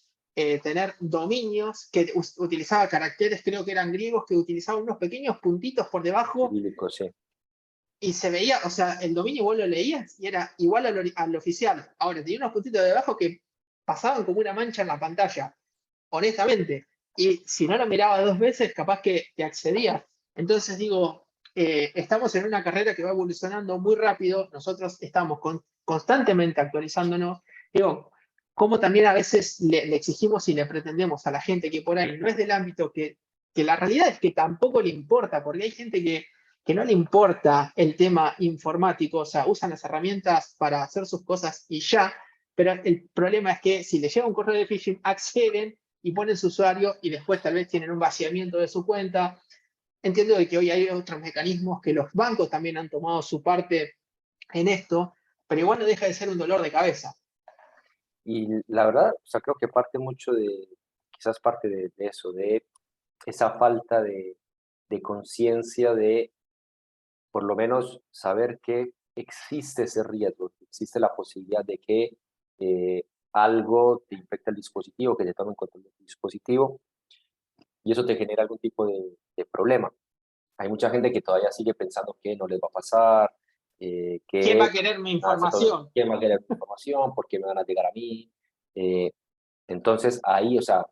tener dominios que utilizaba caracteres, creo que eran griegos, que utilizaban unos pequeños puntitos por debajo Cirílico, sí. y se veía, o sea, el dominio vos lo leías y era igual al oficial. Ahora, tenía unos puntitos de debajo que pasaban como una mancha en la pantalla, honestamente. Y si no lo miraba dos veces, capaz que te accedías. Entonces digo, estamos en una carrera que va evolucionando muy rápido, nosotros estamos constantemente actualizándonos. Digo, como también a veces le exigimos y le pretendemos a la gente que por ahí no es del ámbito que la realidad es que tampoco le importa, porque hay gente que no le importa el tema informático, o sea, usan las herramientas para hacer sus cosas y ya, pero el problema es que si le llega un correo de phishing, acceden y ponen su usuario y después tal vez tienen un vaciamiento de su cuenta. Entiendo de que hoy hay otros mecanismos que los bancos también han tomado su parte en esto, pero igual no deja de ser un dolor de cabeza. Y la verdad, o sea, creo que parte mucho quizás parte de eso, de esa falta de conciencia de por lo menos saber que existe ese riesgo, que existe la posibilidad de que algo te infecte el dispositivo, que te tome en control del dispositivo y eso te genera algún tipo de problema. Hay mucha gente que todavía sigue pensando que no les va a pasar, ¿Quién va a que querer mi nada, está todo, información? ¿quién va a querer mi información? ¿Por qué me van a llegar a mí? Eh, entonces ahí, o sea,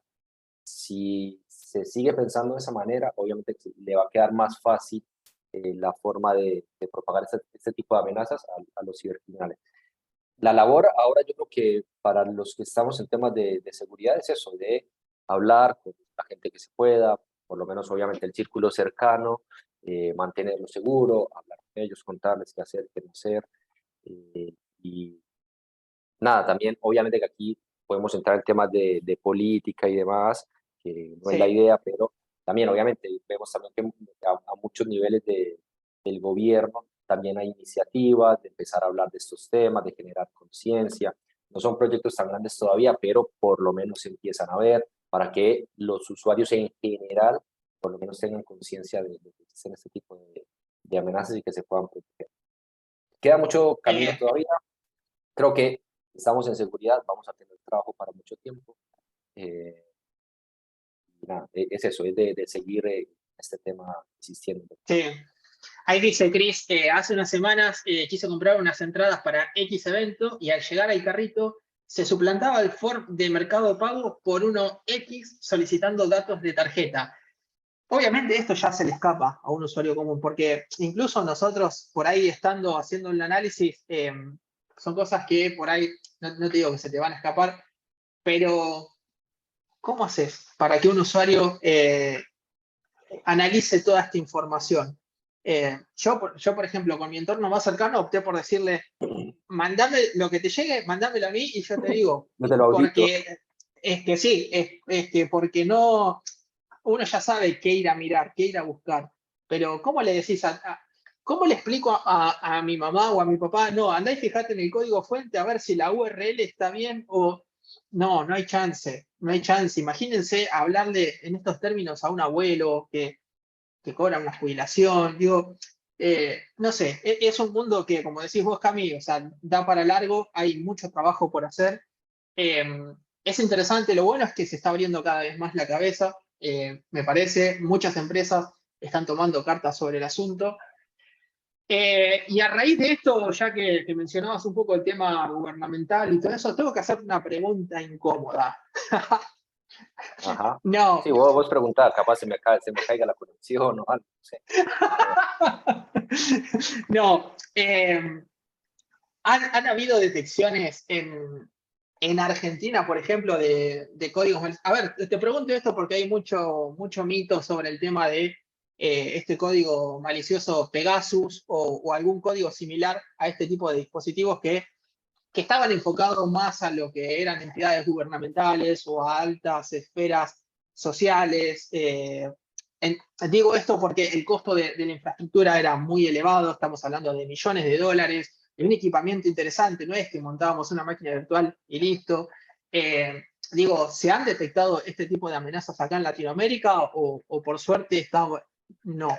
si se sigue pensando de esa manera, obviamente le va a quedar más fácil la forma de propagar este tipo de amenazas a los cibercriminales. La labor ahora yo creo que para los que estamos en temas de seguridad es eso, de hablar con la gente que se pueda, por lo menos obviamente el círculo cercano, mantenerlo seguro, hablar con ellos, contarles qué hacer, qué no hacer. Y nada, también obviamente que aquí podemos entrar en temas de política y demás, que no es la Sí. idea, pero también obviamente vemos también que a muchos niveles del gobierno también hay iniciativas de empezar a hablar de estos temas, de generar conciencia. No son proyectos tan grandes todavía, pero por lo menos se empiezan a ver para que los usuarios en general por lo menos tengan conciencia de que existen este tipo de amenazas y que se puedan proteger. Queda mucho camino Eh, todavía. Creo que estamos en seguridad, vamos a tener trabajo para mucho tiempo. Eh, y nada, es eso, es de seguir este tema insistiendo. sí. Ahí dice Chris, hace unas semanas quiso comprar unas entradas para X evento y al llegar al carrito se suplantaba el form de Mercado Pago por uno X solicitando datos de tarjeta. Obviamente esto ya se le escapa a un usuario común, porque incluso nosotros por ahí estando haciendo el análisis, son cosas que por ahí, no te digo que se te van a escapar, pero ¿cómo haces para que un usuario analice toda esta información? Yo, por ejemplo, con mi entorno más cercano opté por decirle, mandame lo que te llegue, mándamelo a mí y yo te digo, Yo te lo audito. porque es que sí, es que porque no, uno ya sabe qué ir a mirar, qué ir a buscar, pero ¿cómo le decís cómo le explico a mi mamá o a mi papá? No, andá y fijate en el código fuente a ver si la URL está bien o no, no hay chance, no hay chance. Imagínense hablarle en estos términos a un abuelo que cobra una jubilación, digo, no sé, es un mundo que, como decís vos, Cami, o sea, da para largo, hay mucho trabajo por hacer. Eh, es interesante, lo bueno es que se está abriendo cada vez más la cabeza, me parece, muchas empresas están tomando cartas sobre el asunto. Y a raíz de esto, ya que mencionabas un poco el tema gubernamental y todo eso, tengo que hacer una pregunta incómoda. Ajá. No, Sí, vos preguntás, capaz se me caiga la conexión o algo, no sé. A ver. no. Han habido detecciones en Argentina, por ejemplo, de códigos. A ver, te pregunto esto porque hay mucho mito sobre el tema de este código malicioso Pegasus o algún código similar a este tipo de dispositivos que estaban enfocados más a lo que eran entidades gubernamentales o a altas esferas sociales. Digo esto porque el costo de la infraestructura era muy elevado, estamos hablando de millones de dólares, de un equipamiento interesante, no es que montábamos una máquina virtual y listo. Digo, ¿se han detectado este tipo de amenazas acá en Latinoamérica o por suerte no?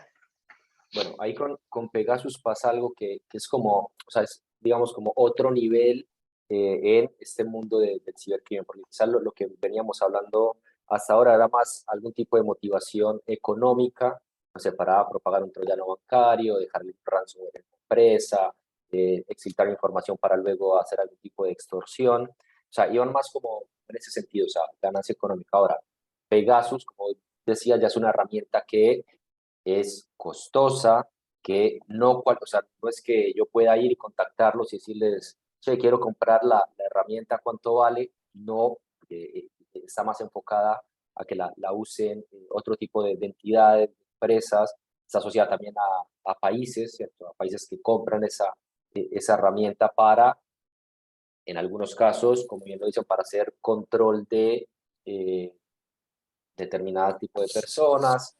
Bueno, ahí con Pegasus pasa algo que es como, o sea, es, digamos, como otro nivel en este mundo del cibercrimen, porque quizás lo que veníamos hablando hasta ahora era más algún tipo de motivación económica, no sé, para propagar un troyano bancario, dejarle un ransomware en la empresa, exfiltrar información para luego hacer algún tipo de extorsión. O sea, iban más como en ese sentido, o sea, ganancia económica. Ahora, Pegasus, como decía, ya es una herramienta que es costosa, que no, o sea, no es que yo pueda ir y contactarlos y decirles, che, quiero comprar la herramienta, ¿cuánto vale? No, está más enfocada a que la usen otro tipo de entidades, de empresas, está asociada también a países, ¿cierto? A países que compran esa herramienta para, en algunos casos, como bien lo dicen, para hacer control de eh, determinados tipos de personas,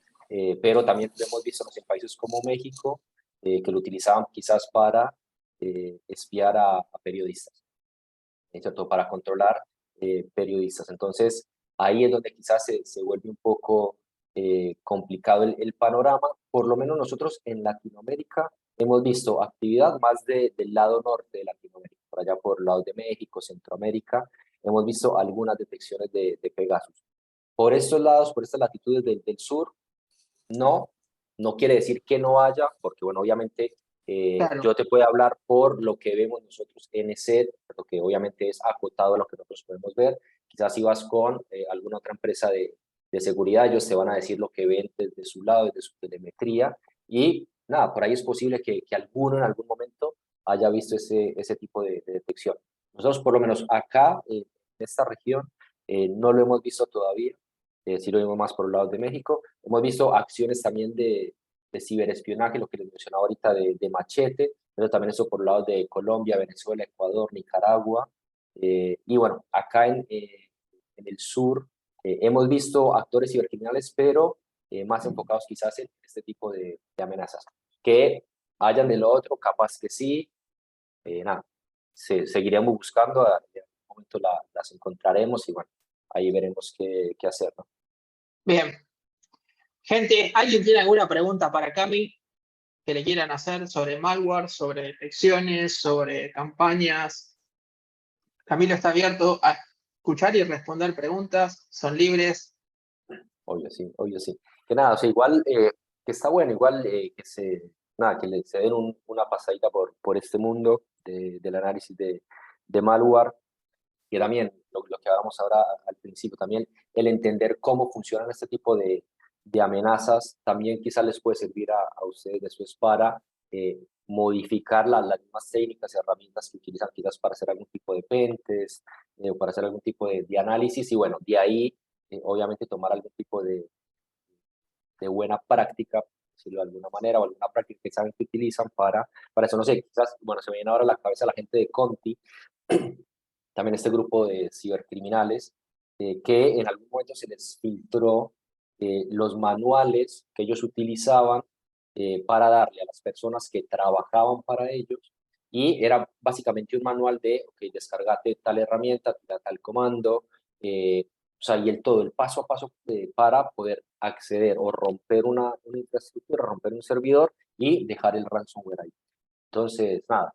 pero también lo hemos visto en países como México, que lo utilizaban quizás para espiar a periodistas, ¿cierto? Para controlar periodistas. Entonces, ahí es donde quizás se vuelve un poco complicado el panorama. Por lo menos nosotros en Latinoamérica hemos visto actividad más del lado norte de Latinoamérica, por allá por lados de México, Centroamérica, hemos visto algunas detecciones de Pegasus. Por estos lados, por estas latitudes del sur, no, no quiere decir que no haya, porque bueno, obviamente Claro. yo te puedo hablar por lo que vemos nosotros en ESET, lo que obviamente es acotado a lo que nosotros podemos ver. Quizás si vas con alguna otra empresa de seguridad, ellos te van a decir lo que ven desde su lado, desde su telemetría, y nada, por ahí es posible que alguno en algún momento haya visto ese tipo de detección. Nosotros, por lo menos acá, en esta región, no lo hemos visto todavía, sí lo vimos más por el lado de México. Hemos visto acciones también de ciberespionaje, lo que les mencionaba ahorita de Machete, pero también eso por el lado de Colombia, Venezuela, Ecuador, Nicaragua. Y bueno, acá en el sur hemos visto actores cibercriminales, pero más enfocados quizás en este tipo de amenazas. Que hayan de lo otro, capaz que sí, nada, seguiremos buscando, en algún momento las encontraremos y bueno, ahí veremos qué hacer, ¿no? Bien. Gente, ¿alguien tiene alguna pregunta para Cami que le quieran hacer sobre malware, sobre detecciones, sobre campañas? Camilo está abierto a escuchar y responder preguntas, son libres. Obvio, sí, obvio, sí. Que nada, o sea, igual que está bueno, igual nada, se den una pasadita por este mundo del análisis de malware, y también lo que hablamos ahora al principio, también el entender cómo funcionan este tipo de amenazas, también quizás les puede servir a ustedes después para modificar las mismas técnicas y herramientas que utilizan quizás para hacer algún tipo de pentest o para hacer algún tipo de análisis, y bueno, de ahí obviamente tomar algún tipo de buena práctica, por decirlo de alguna manera, o alguna práctica que saben que utilizan para eso. No sé, quizás, bueno, se me viene ahora a la cabeza la gente de Conti, también este grupo de cibercriminales, que en algún momento se les filtró los manuales que ellos utilizaban para darle a las personas que trabajaban para ellos, y era básicamente un manual de, ok, descargate tal herramienta, tira tal comando, o sea, y todo el paso a paso para poder acceder o romper una infraestructura, romper un servidor y dejar el ransomware ahí. Entonces, nada,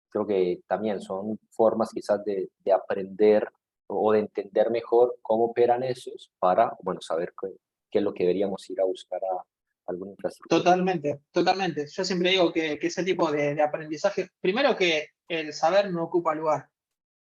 creo que también son formas quizás de aprender o de entender mejor cómo operan esos para, bueno, saber qué es lo que deberíamos ir a buscar a alguna infraestructura. Totalmente, totalmente. Yo siempre digo que ese tipo de aprendizaje, primero que el saber no ocupa lugar.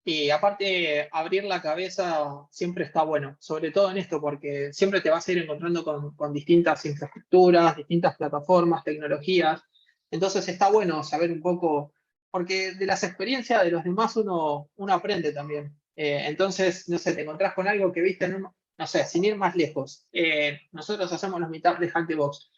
Y aparte, abrir la cabeza siempre está bueno, sobre todo en esto, porque siempre te vas a ir encontrando con distintas infraestructuras, distintas plataformas, tecnologías. Entonces está bueno saber un poco, porque de las experiencias de los demás uno aprende también. Entonces, no sé, te encontrás con algo que viste no sé, sin ir más lejos. Nosotros hacemos los meetups de Hack the Box.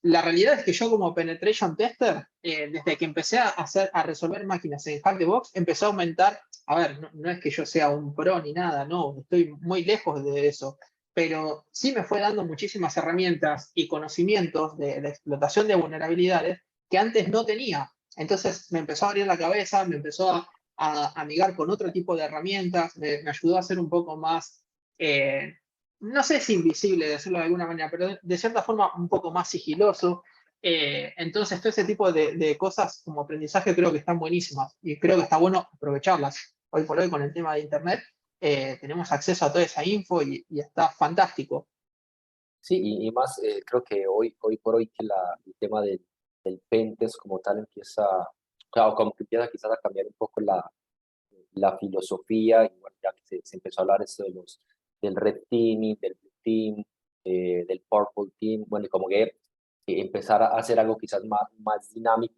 La realidad es que yo como penetration tester, desde que empecé a resolver máquinas en Hack the Box, empezó a aumentar. A ver, no es que yo sea un pro ni nada, no, estoy muy lejos de eso, pero sí me fue dando muchísimas herramientas y conocimientos de explotación de vulnerabilidades que antes no tenía. Entonces me empezó a abrir la cabeza, me empezó a amigar con otro tipo de herramientas, me ayudó a ser un poco más, no sé si invisible, decirlo de alguna manera, pero de cierta forma un poco más sigiloso. Entonces, todo ese tipo de cosas como aprendizaje creo que están buenísimas y creo que está bueno aprovecharlas. Hoy por hoy con el tema de Internet tenemos acceso a toda esa info y está fantástico. Sí, y más creo que hoy por hoy que el tema del pentest como tal empieza, claro, como que empieza quizás a cambiar un poco la filosofía, y bueno, ya que se empezó a hablar esto del Red Teaming, del Blue Team, del Purple Team, bueno, y como que empezar a hacer algo quizás más dinámico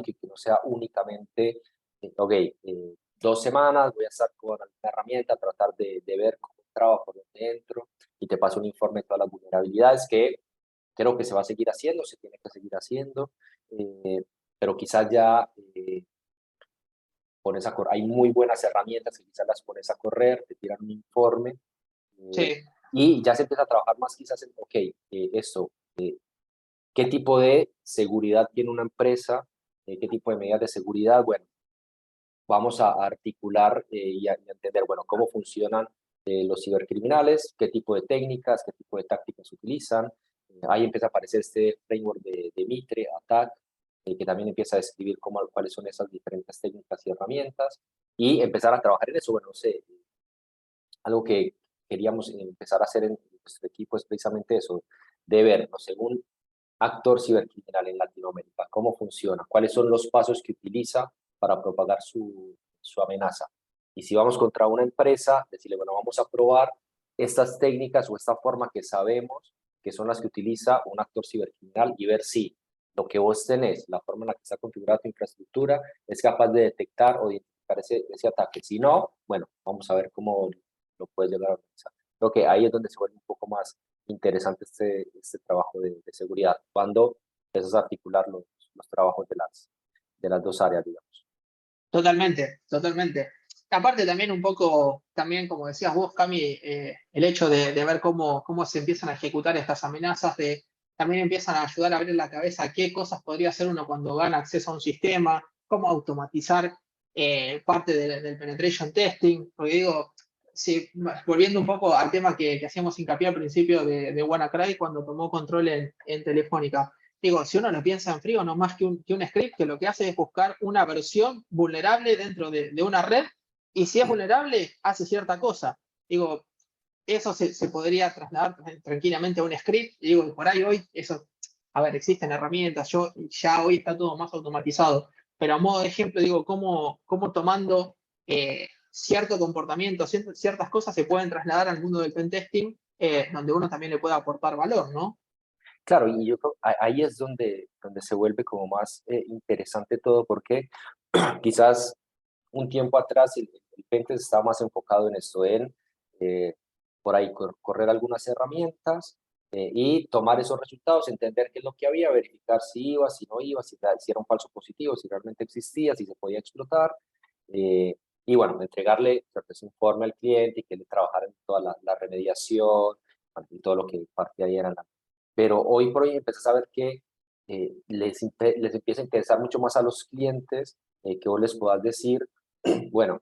y que no sea únicamente, ok, 2 semanas voy a estar con alguna herramienta, tratar de ver cómo trabajo por donde entro y te paso un informe de todas las vulnerabilidades que creo que se va a seguir haciendo, se tiene que seguir haciendo, pero quizás ya hay muy buenas herramientas que quizás las pones a correr, te tiran un informe eh, Sí, y ya se empieza a trabajar más quizás en, ok, esto, ¿qué tipo de seguridad tiene una empresa? ¿Qué tipo de medidas de seguridad? Bueno, vamos a articular y a entender, bueno, cómo funcionan los cibercriminales, qué tipo de técnicas, qué tipo de tácticas utilizan. Ahí empieza a aparecer este framework de Mitre, ATT&CK, que también empieza a describir cuáles son esas diferentes técnicas y herramientas, y empezar a trabajar en eso. Bueno, no sé, algo que queríamos empezar a hacer en nuestro equipo es precisamente eso, de ver, no sé, un actor cibercriminal en Latinoamérica, cómo funciona, cuáles son los pasos que utiliza para propagar su amenaza. Y si vamos contra una empresa, decirle, bueno, vamos a probar estas técnicas o esta forma que sabemos que son las que utiliza un actor cibercriminal y ver si lo que vos tenés, la forma en la que está configurada tu infraestructura, es capaz de detectar o identificar ese ataque. Si no, bueno, vamos a ver cómo lo puedes llegar a organizar. Creo que ahí es donde se vuelve un poco más interesante este trabajo de seguridad, cuando empiezas a articular los trabajos de las dos áreas, digamos. totalmente, totalmente. Aparte también un poco, también como decías vos, Cami, el hecho de ver cómo se empiezan a ejecutar estas amenazas, también empiezan a ayudar a abrir la cabeza a qué cosas podría hacer uno cuando gana acceso a un sistema, cómo automatizar parte del penetration testing, porque digo, si, volviendo un poco al tema que hacíamos hincapié al principio de WannaCry cuando tomó control en Telefónica. Digo, si uno lo piensa en frío, no más que un script que lo que hace es buscar una versión vulnerable dentro de una red y si es vulnerable, hace cierta cosa. Digo, eso se podría trasladar tranquilamente a un script. Y digo, por ahí hoy, eso, a ver, existen herramientas, ya hoy está todo más automatizado. Pero a modo de ejemplo, digo, cómo tomando cierto comportamiento, ciertas cosas se pueden trasladar al mundo del pentesting, donde uno también le puede aportar valor, ¿no? Claro, y yo creo ahí es donde se vuelve como más interesante todo, porque quizás un tiempo atrás el Pentest estaba más enfocado en esto, en eh, por ahí correr algunas herramientas y tomar esos resultados, entender qué es lo que había, verificar si iba, si no iba, si era un falso positivo, si realmente existía, si se podía explotar. Y bueno, entregarle ese informe al cliente y que le trabajara en toda la remediación y todo lo que parte de ahí era. Pero hoy por hoy empiezas a ver que les empieza a interesar mucho más a los clientes que vos les puedas decir, bueno,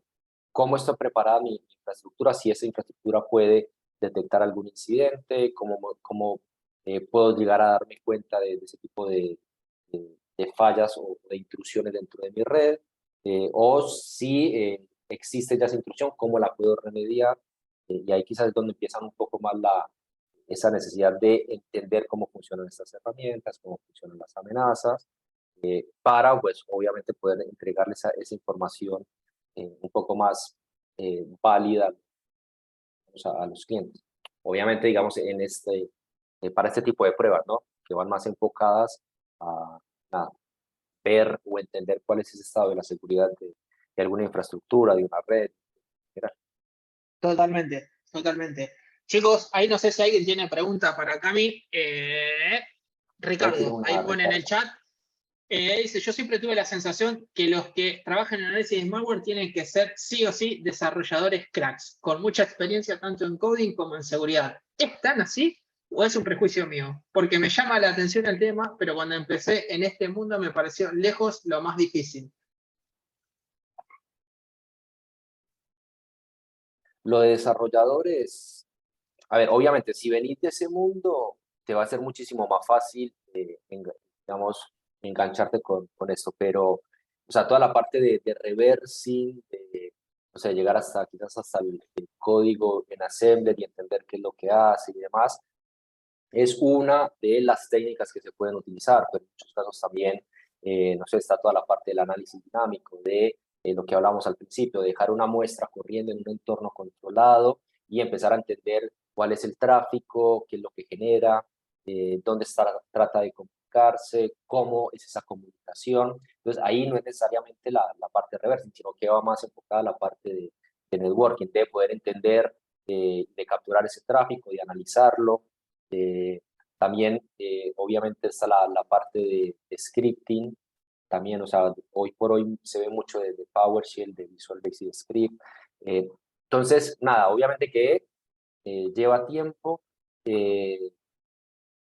cómo está preparada mi infraestructura, si esa infraestructura puede detectar algún incidente, cómo puedo llegar a darme cuenta de ese tipo de fallas o de intrusiones dentro de mi red, o si existe ya esa intrusión, cómo la puedo remediar, y ahí quizás es donde empiezan un poco más esa necesidad de entender cómo funcionan estas herramientas, cómo funcionan las amenazas, para, pues, obviamente poder entregarles esa información un poco más válida, o sea, a los clientes. Obviamente, digamos, para este tipo de pruebas, ¿no? Que van más enfocadas a ver o entender cuál es ese estado de la seguridad de alguna infraestructura, de una red. Etcétera. Totalmente, totalmente. Chicos, ahí no sé si alguien tiene pregunta para Cami. Ahí tiene Ricardo, ahí una, pone en el Ricardo. chat. Dice, yo siempre tuve la sensación que los que trabajan en análisis de malware tienen que ser sí o sí desarrolladores cracks, con mucha experiencia tanto en coding como en seguridad. ¿Es tan así o es un prejuicio mío? Porque me llama la atención el tema, pero cuando empecé en este mundo me pareció lejos lo más difícil. Lo de desarrolladores, a ver, obviamente, si venís de ese mundo, te va a ser muchísimo más fácil, digamos, engancharte con esto, pero, o sea, toda la parte de reversing, o sea, llegar hasta, quizás hasta el código en Assembler y entender qué es lo que hace y demás, es una de las técnicas que se pueden utilizar, pero en muchos casos también, no sé, está toda la parte del análisis dinámico, de lo que hablamos al principio, de dejar una muestra corriendo en un entorno controlado y empezar a entender cuál es el tráfico, qué es lo que genera, dónde trata de comunicarse, cómo es esa comunicación. Entonces, ahí no es necesariamente la parte de reversing, sino que va más enfocada a la parte de networking, de poder entender, de capturar ese tráfico, de analizarlo. También, obviamente, está la parte de scripting. También, o sea, hoy por hoy se ve mucho de PowerShell, de Visual Basic Script. Eh, entonces, nada, obviamente que lleva tiempo, eh,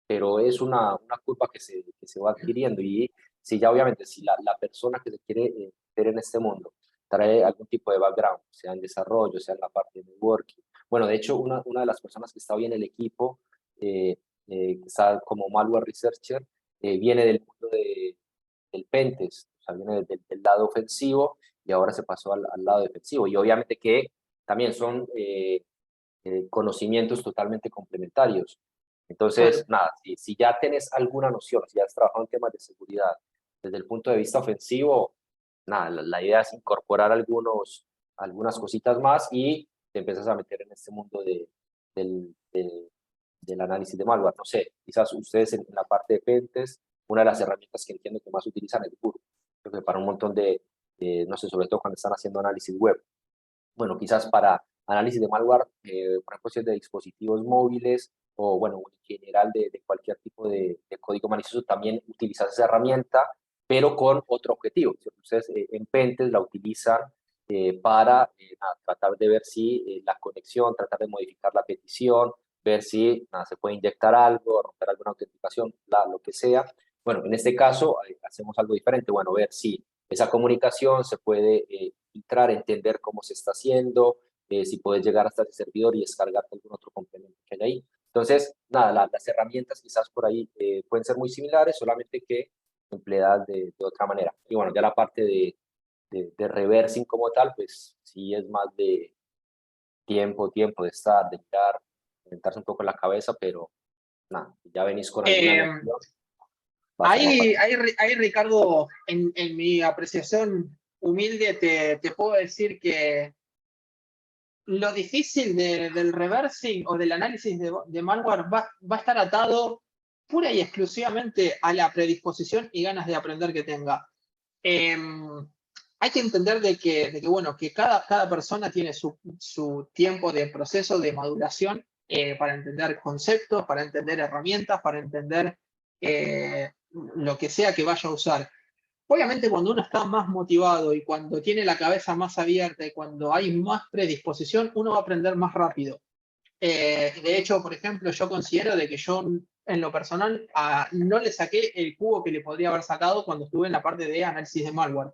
pero es una curva que se va adquiriendo. Y si ya, obviamente, si la persona que se quiere meter en este mundo trae algún tipo de background, sea en desarrollo, sea en la parte de networking. Bueno, de hecho, una de las personas que está hoy en el equipo, que está como malware researcher, viene del mundo del pentest, o sea, viene del lado ofensivo y ahora se pasó al lado defensivo. Y obviamente que también son conocimientos totalmente complementarios. Entonces, Claro. nada, si ya tienes alguna noción, si has trabajado en temas de seguridad desde el punto de vista ofensivo, nada, la idea es incorporar algunas cositas más y te empiezas a meter en este mundo del, de- del análisis de malware. No sé, quizás ustedes en la parte de Pentes, una de las herramientas que entiendo que más utilizan es Guru. Creo que para un montón no sé, sobre todo cuando están haciendo análisis web. Bueno, quizás para análisis de malware, por ejemplo, si es de dispositivos móviles o, bueno, en general de cualquier tipo de código malicioso, también utilizar esa herramienta, pero con otro objetivo. Si ustedes en Pentes la utilizan para tratar de ver si la conexión, tratar de modificar la petición, ver si se puede inyectar algo, romper alguna autenticación, lo que sea. Bueno, en este caso hacemos algo diferente. Bueno, ver si esa comunicación se puede filtrar, entender cómo se está haciendo, si puedes llegar hasta el servidor y descargarte algún otro complemento que hay ahí. Entonces, nada, las herramientas quizás por ahí pueden ser muy similares, solamente que empleadas de otra manera. Y bueno, ya la parte de reversing como tal, pues sí es más de tiempo de estar, de mirar, inventarse un poco en la cabeza, pero nada, si ya venís con alguna Eh, noción, va a ser más ahí, fácil. ahí, ahí, Ricardo, en mi apreciación humilde, te puedo decir que lo difícil del reversing o del análisis de malware va a estar atado pura y exclusivamente a la predisposición y ganas de aprender que tenga. Eh, Hay que entender bueno, que cada persona tiene su tiempo de proceso de maduración para entender conceptos, para entender herramientas, para entender lo que sea que vaya a usar. Obviamente cuando uno está más motivado y cuando tiene la cabeza más abierta y cuando hay más predisposición, uno va a aprender más rápido. De hecho, por ejemplo, yo considero de que yo en lo personal no le saqué el cubo que le podría haber sacado cuando estuve en la parte de análisis de malware.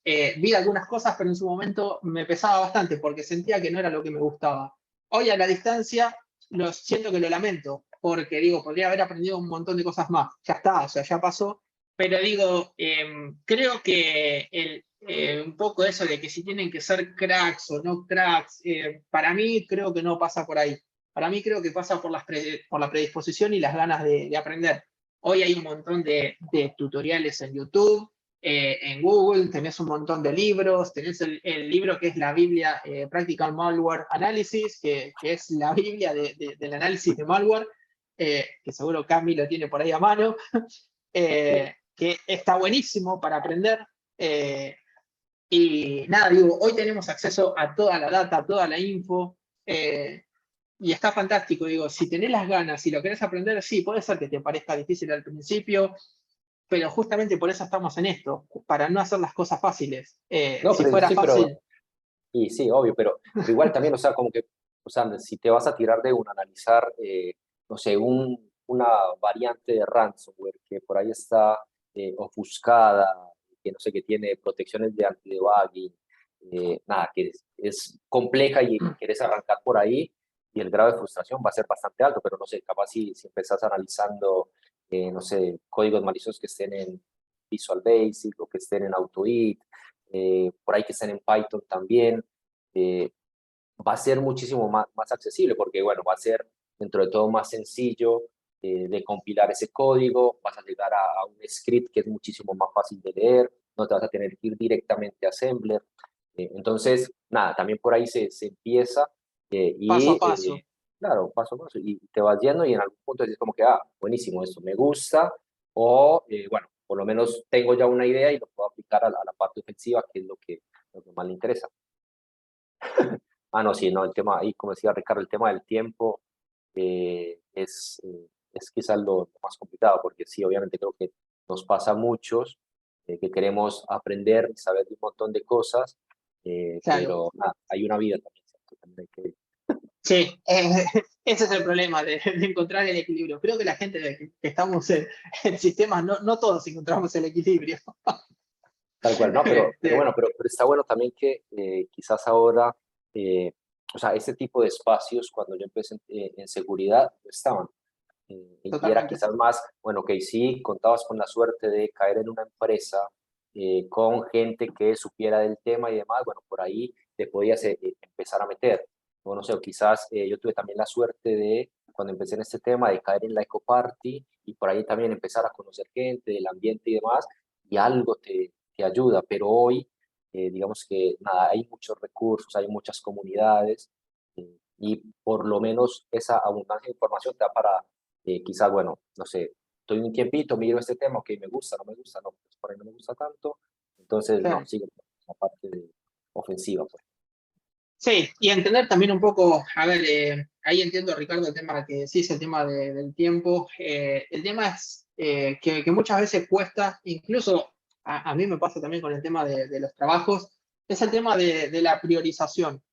Vi algunas cosas, pero en su momento me pesaba bastante porque sentía que no era lo que me gustaba. Hoy a la distancia siento que lo lamento, porque digo, podría haber aprendido un montón de cosas más. Ya está, o sea, ya pasó. Pero digo, creo que un poco eso de que si tienen que ser cracks o no cracks, para mí creo que no pasa por ahí. Para mí creo que pasa por la predisposición y las ganas de aprender. Hoy hay un montón de tutoriales en YouTube, en Google, tenés un montón de libros, tenés el libro que es la Biblia Practical Malware Analysis, que es la Biblia del análisis de malware, que seguro Cami lo tiene por ahí a mano, que está buenísimo para aprender. Y nada, digo, hoy tenemos acceso a toda la data, a toda la info, y está fantástico. Digo, si tenés las ganas, si lo querés aprender, sí, puede ser que te parezca difícil al principio, pero justamente por eso estamos en esto, para no hacer las cosas fáciles. No, Si pero fuera sí, pero fácil, y sí, obvio, pero igual también, o sea, como que, o sea, si te vas a tirar de un analizar, no sé, una variante de ransomware que por ahí está ofuscada, que no sé, que tiene protecciones de anti-debugging, nada, que es compleja y quieres arrancar por ahí y el grado de frustración va a ser bastante alto, pero no sé, capaz si empezás analizando, no sé, códigos maliciosos que estén en Visual Basic o que estén en AutoIT, por ahí que estén en Python también, eh, va a ser muchísimo más accesible porque, bueno, va a ser dentro de todo más sencillo de compilar ese código, vas a llegar a un script que es muchísimo más fácil de leer, no te vas a tener que ir directamente a Assembler. Entonces, nada, también por ahí se empieza paso a y, paso. claro, paso a paso, y te vas yendo y en algún punto dices como que, ah, buenísimo, esto me gusta, o, bueno, por lo menos tengo ya una idea y lo puedo aplicar a la parte ofensiva, que es lo que más le interesa. Ah, no, sí, no, el tema, ahí como decía Ricardo, el tema del tiempo es quizás lo más complicado, porque sí, obviamente creo que nos pasa a muchos que queremos aprender y saber de un montón de cosas, Claro. pero nada, hay una vida también, ¿cierto? También hay que, Sí, ese es el problema de encontrar el equilibrio. Creo que la gente que estamos en sistemas, no todos encontramos el equilibrio. tal cual, ¿no? Pero Este, bueno, pero está bueno también que quizás ahora, eh, o sea, este tipo de espacios, cuando yo empecé en seguridad, no estaban. Y era Totalmente. quizás más, bueno, que sí, contabas con la suerte de caer en una empresa con gente que supiera del tema y demás, bueno, por ahí te podías empezar a meter. O no sé, o quizás yo tuve también la suerte de, cuando empecé en este tema, de caer en la Eco Party y por ahí también empezar a conocer gente del ambiente y demás, y algo te ayuda, pero hoy, digamos que nada, hay muchos recursos, hay muchas comunidades, y por lo menos esa abundancia de información te da para quizás, bueno, no sé, estoy un tiempito, miro este tema, ok, me gusta, no me gusta, no, pues por ahí no me gusta tanto, entonces, no, Claro. sigue la parte ofensiva, pues. Sí, y entender también un poco, a ver, ahí entiendo, Ricardo, el tema que sí es el tema del tiempo. El tema es que muchas veces cuesta, incluso a mí me pasa también con el tema de los trabajos, es el tema de la priorización.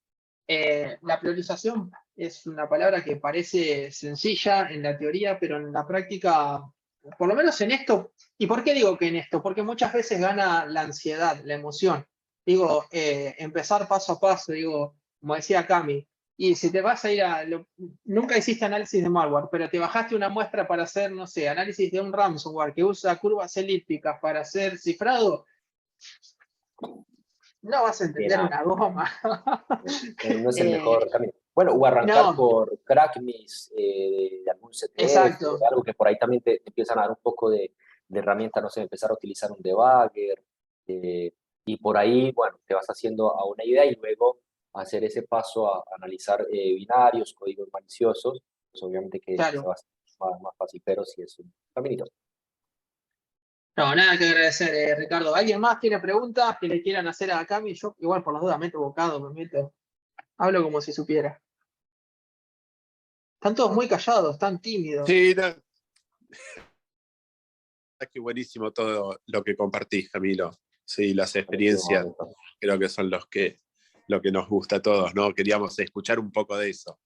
La priorización es una palabra que parece sencilla en la teoría, pero en la práctica, por lo menos en esto, ¿y por qué digo que en esto? Porque muchas veces gana la ansiedad, la emoción. Digo, empezar paso a paso, digo, como decía Cami, y si te vas a ir nunca hiciste análisis de malware, pero te bajaste una muestra para hacer, no sé, análisis de un ransomware que usa curvas elípticas para hacer cifrado, no vas a Sí, entender nada, una goma. no es el Eh, mejor camino. Bueno, o arrancar no, por Crackmis, de algún CTF, exacto. algo que por ahí también te empiezan a dar un poco de herramienta, no sé, empezar a utilizar un debugger, eh, y por ahí, bueno, te vas haciendo a una idea y luego hacer ese paso a analizar binarios, códigos maliciosos, pues obviamente que se Claro. va a hacer más fácil, pero sí es un caminito. No, nada que agradecer, Ricardo. ¿Alguien más tiene preguntas que le quieran hacer a Cami? Yo, igual, por las dudas, meto bocado, me meto. Hablo como si supiera. están todos muy callados, están tímidos. Sí, no, qué buenísimo todo lo que compartís, Camilo. Sí, las experiencias creo que son lo que nos gusta a todos, ¿no? Queríamos escuchar un poco de eso.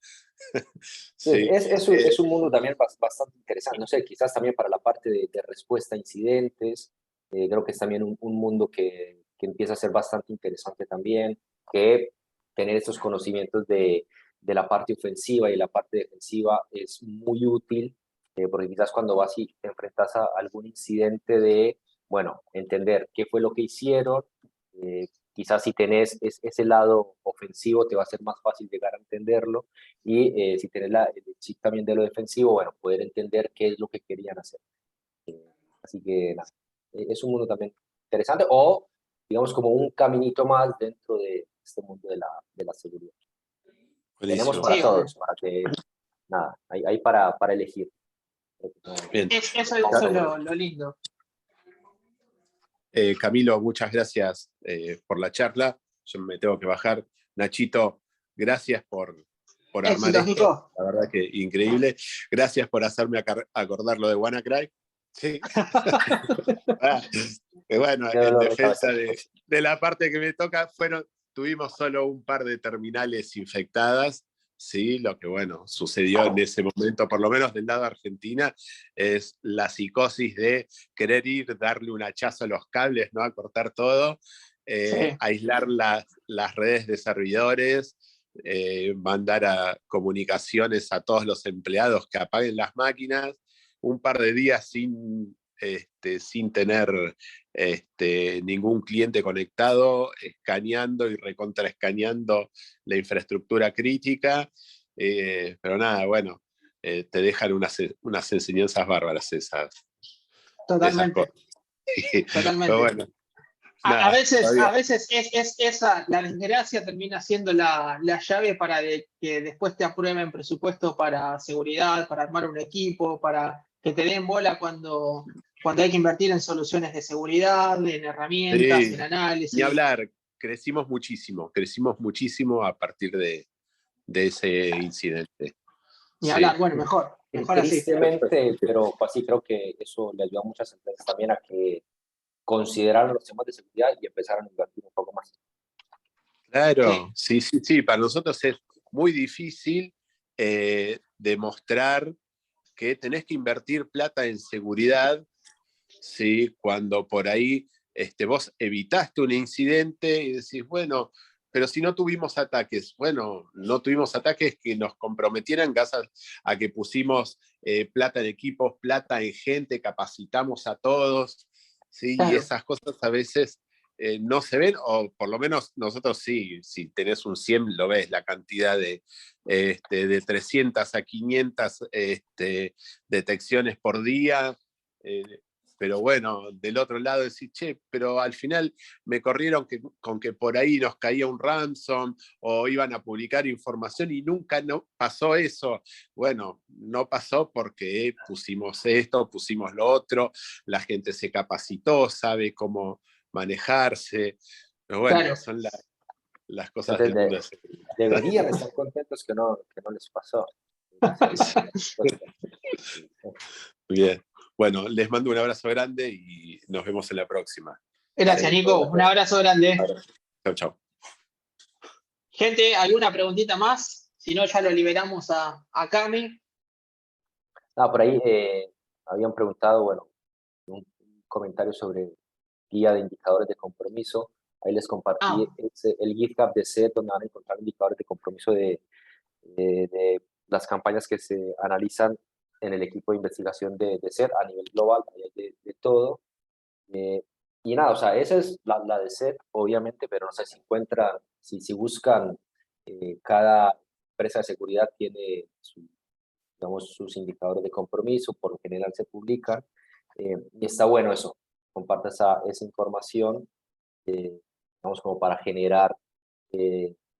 Sí, Sí. es un mundo también bastante interesante. No sé, quizás también para la parte de respuesta a incidentes, creo que es también un mundo que empieza a ser bastante interesante también, que tener estos conocimientos de la parte ofensiva y la parte defensiva es muy útil, porque quizás cuando vas y te enfrentas a algún incidente bueno, entender qué fue lo que hicieron, quizás si tenés ese lado ofensivo te va a ser más fácil llegar a entenderlo y si tenés el chip también de lo defensivo, bueno, poder entender qué es lo que querían hacer. Así que nada, es un mundo también interesante o digamos como un caminito más dentro de este mundo de la seguridad. Tenemos Buenísimo. para Sí, todos, para que, nada, hay para elegir. Bien. eso es lo lindo. Camilo, muchas gracias por la charla. Yo me tengo que bajar. Nachito, gracias por armar Éxitos, esto. Nico. La verdad que increíble. Gracias por hacerme acordar lo de WannaCry. Sí. Bueno, Qué en dolor de defensa cabeza. de la parte que me toca, tuvimos solo un par de terminales infectadas. Sí, lo que bueno, sucedió en ese momento, por lo menos del lado de Argentina, es la psicosis de querer ir, darle un hachazo a los cables, ¿no? A cortar todo, Sí. aislar las redes de servidores, mandar a comunicaciones a todos los empleados que apaguen las máquinas, un par de días sin tener ningún cliente conectado, escaneando y recontraescaneando la infraestructura crítica, pero nada, bueno, te dejan unas enseñanzas bárbaras esas Totalmente, cosas. Pero totalmente. bueno, A nada, veces es esa, la desgracia termina siendo la llave para que después te aprueben presupuesto para seguridad, para armar un equipo, para que te den bola cuando hay que invertir en soluciones de seguridad, en herramientas, en sí, ni análisis. hablar, crecimos muchísimo a partir de ese incidente. Ni Sí, hablar, bueno, mejor así. Tristemente, pero pues sí creo que eso le ayuda a muchas empresas también a que consideraran los temas de seguridad y empezaran a invertir un poco más. claro, sí, para nosotros es muy difícil demostrar que tenés que invertir plata en seguridad, ¿sí? Cuando por ahí vos evitaste un incidente y decís, bueno, pero si no tuvimos ataques, bueno, no tuvimos ataques que nos comprometieran gracias a que pusimos plata en equipos, plata en gente, capacitamos a todos, ¿sí? Y Claro, esas cosas a veces no se ven, o por lo menos nosotros sí, si tenés un 100 lo ves, la cantidad de 300 a 500 detecciones por día, eh, pero bueno, del otro lado decir, che, pero al final me corrieron con que por ahí nos caía un ransom o iban a publicar información y nunca no pasó eso. Bueno, no pasó porque pusimos esto, pusimos lo otro, la gente se capacitó, sabe cómo manejarse. Pero bueno, claro. son las cosas Entonces, del mundo de seguridad. deberían estar contentos que no les pasó. Bien. Bueno, les mando un abrazo grande y nos vemos en la próxima. Gracias, Sí. Nico. Un abrazo grande. Chau, chau. Gente, ¿alguna preguntita más? Si no, ya lo liberamos a Cami. Por ahí habían preguntado, bueno, un comentario sobre guía de indicadores de compromiso. Ahí les compartí Ah, el GitHub de SET, donde van a encontrar indicadores de compromiso de las campañas que se analizan en el equipo de investigación de SET a nivel global, ahí hay de todo. Y nada, o sea, esa es la de SET, obviamente, pero no sé si encuentran, si buscan, cada empresa de seguridad tiene digamos, sus indicadores de compromiso, por lo general se publican, y está bueno eso, comparte esa información, digamos, como para generar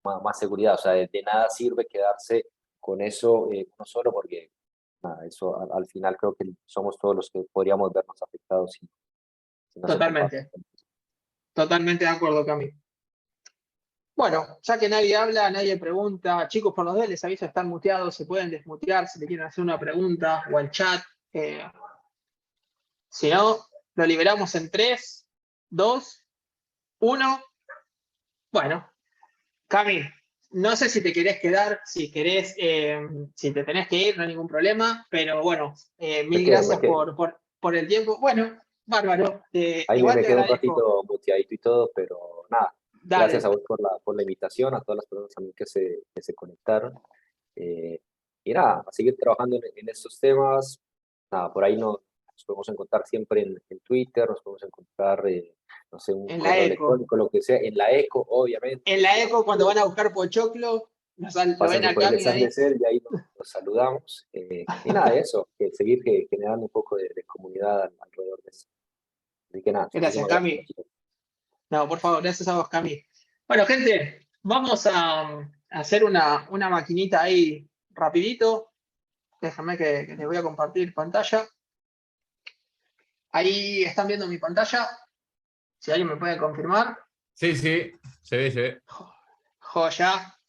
más seguridad, o sea, de nada sirve quedarse con eso uno solo, porque nada, eso al final creo que somos todos los que podríamos vernos afectados si no se comparte. totalmente. Totalmente de acuerdo, Cami. Bueno, ya que nadie habla, nadie pregunta, chicos, por los dos les aviso, están muteados, se pueden desmutear si le quieren hacer una pregunta o al chat. Si no, lo liberamos en 3, 2, 1. Bueno, Cami, no sé si te querés quedar, si querés, si te tenés que ir, no hay ningún problema, pero bueno, Me mil quedo, me gracias quedo. por el tiempo. Bueno, bárbaro. Ahí Igual me te quedo un agradezco. ratito muteadito y todo, pero nada. Gracias Dale, a vos por la invitación, a todas las personas también que se conectaron. Eh, y nada, a seguir trabajando en estos temas. Nada, por ahí nos podemos encontrar siempre en Twitter, nos podemos encontrar, no sé, un en la correo eco. electrónico, lo que sea, en la ECO, obviamente. En la eco, cuando van a buscar pochoclo, lo ven Pasan a por el Cami stand de ahí. CEL y ahí nos saludamos. Y nada, eso, que seguir generando un poco de comunidad alrededor de eso. Así que nada, Gracias, muchísimas gracias. Cami. No, por favor, gracias a vos, Cami. Bueno, gente, vamos a hacer una maquinita ahí rapidito. Déjame que les voy a compartir pantalla. Ahí están viendo mi pantalla. Si alguien me puede confirmar. Sí, sí, se ve, se ve. Joya.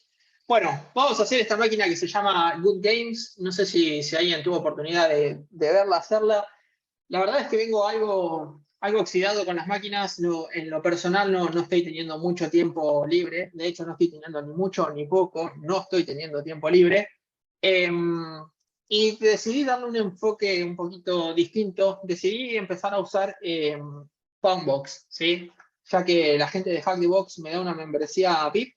Bueno, vamos a hacer esta máquina que se llama Good Games. No sé si alguien tuvo oportunidad de verla, hacerla. La verdad es que vengo algo oxidado con las máquinas. En lo personal no estoy teniendo mucho tiempo libre. De hecho, no estoy teniendo ni mucho ni poco. No estoy teniendo tiempo libre. Y decidí darle un enfoque un poquito distinto. Decidí empezar a usar Funbox, ¿sí? Ya que la gente de Hack the Box me da una membresía VIP.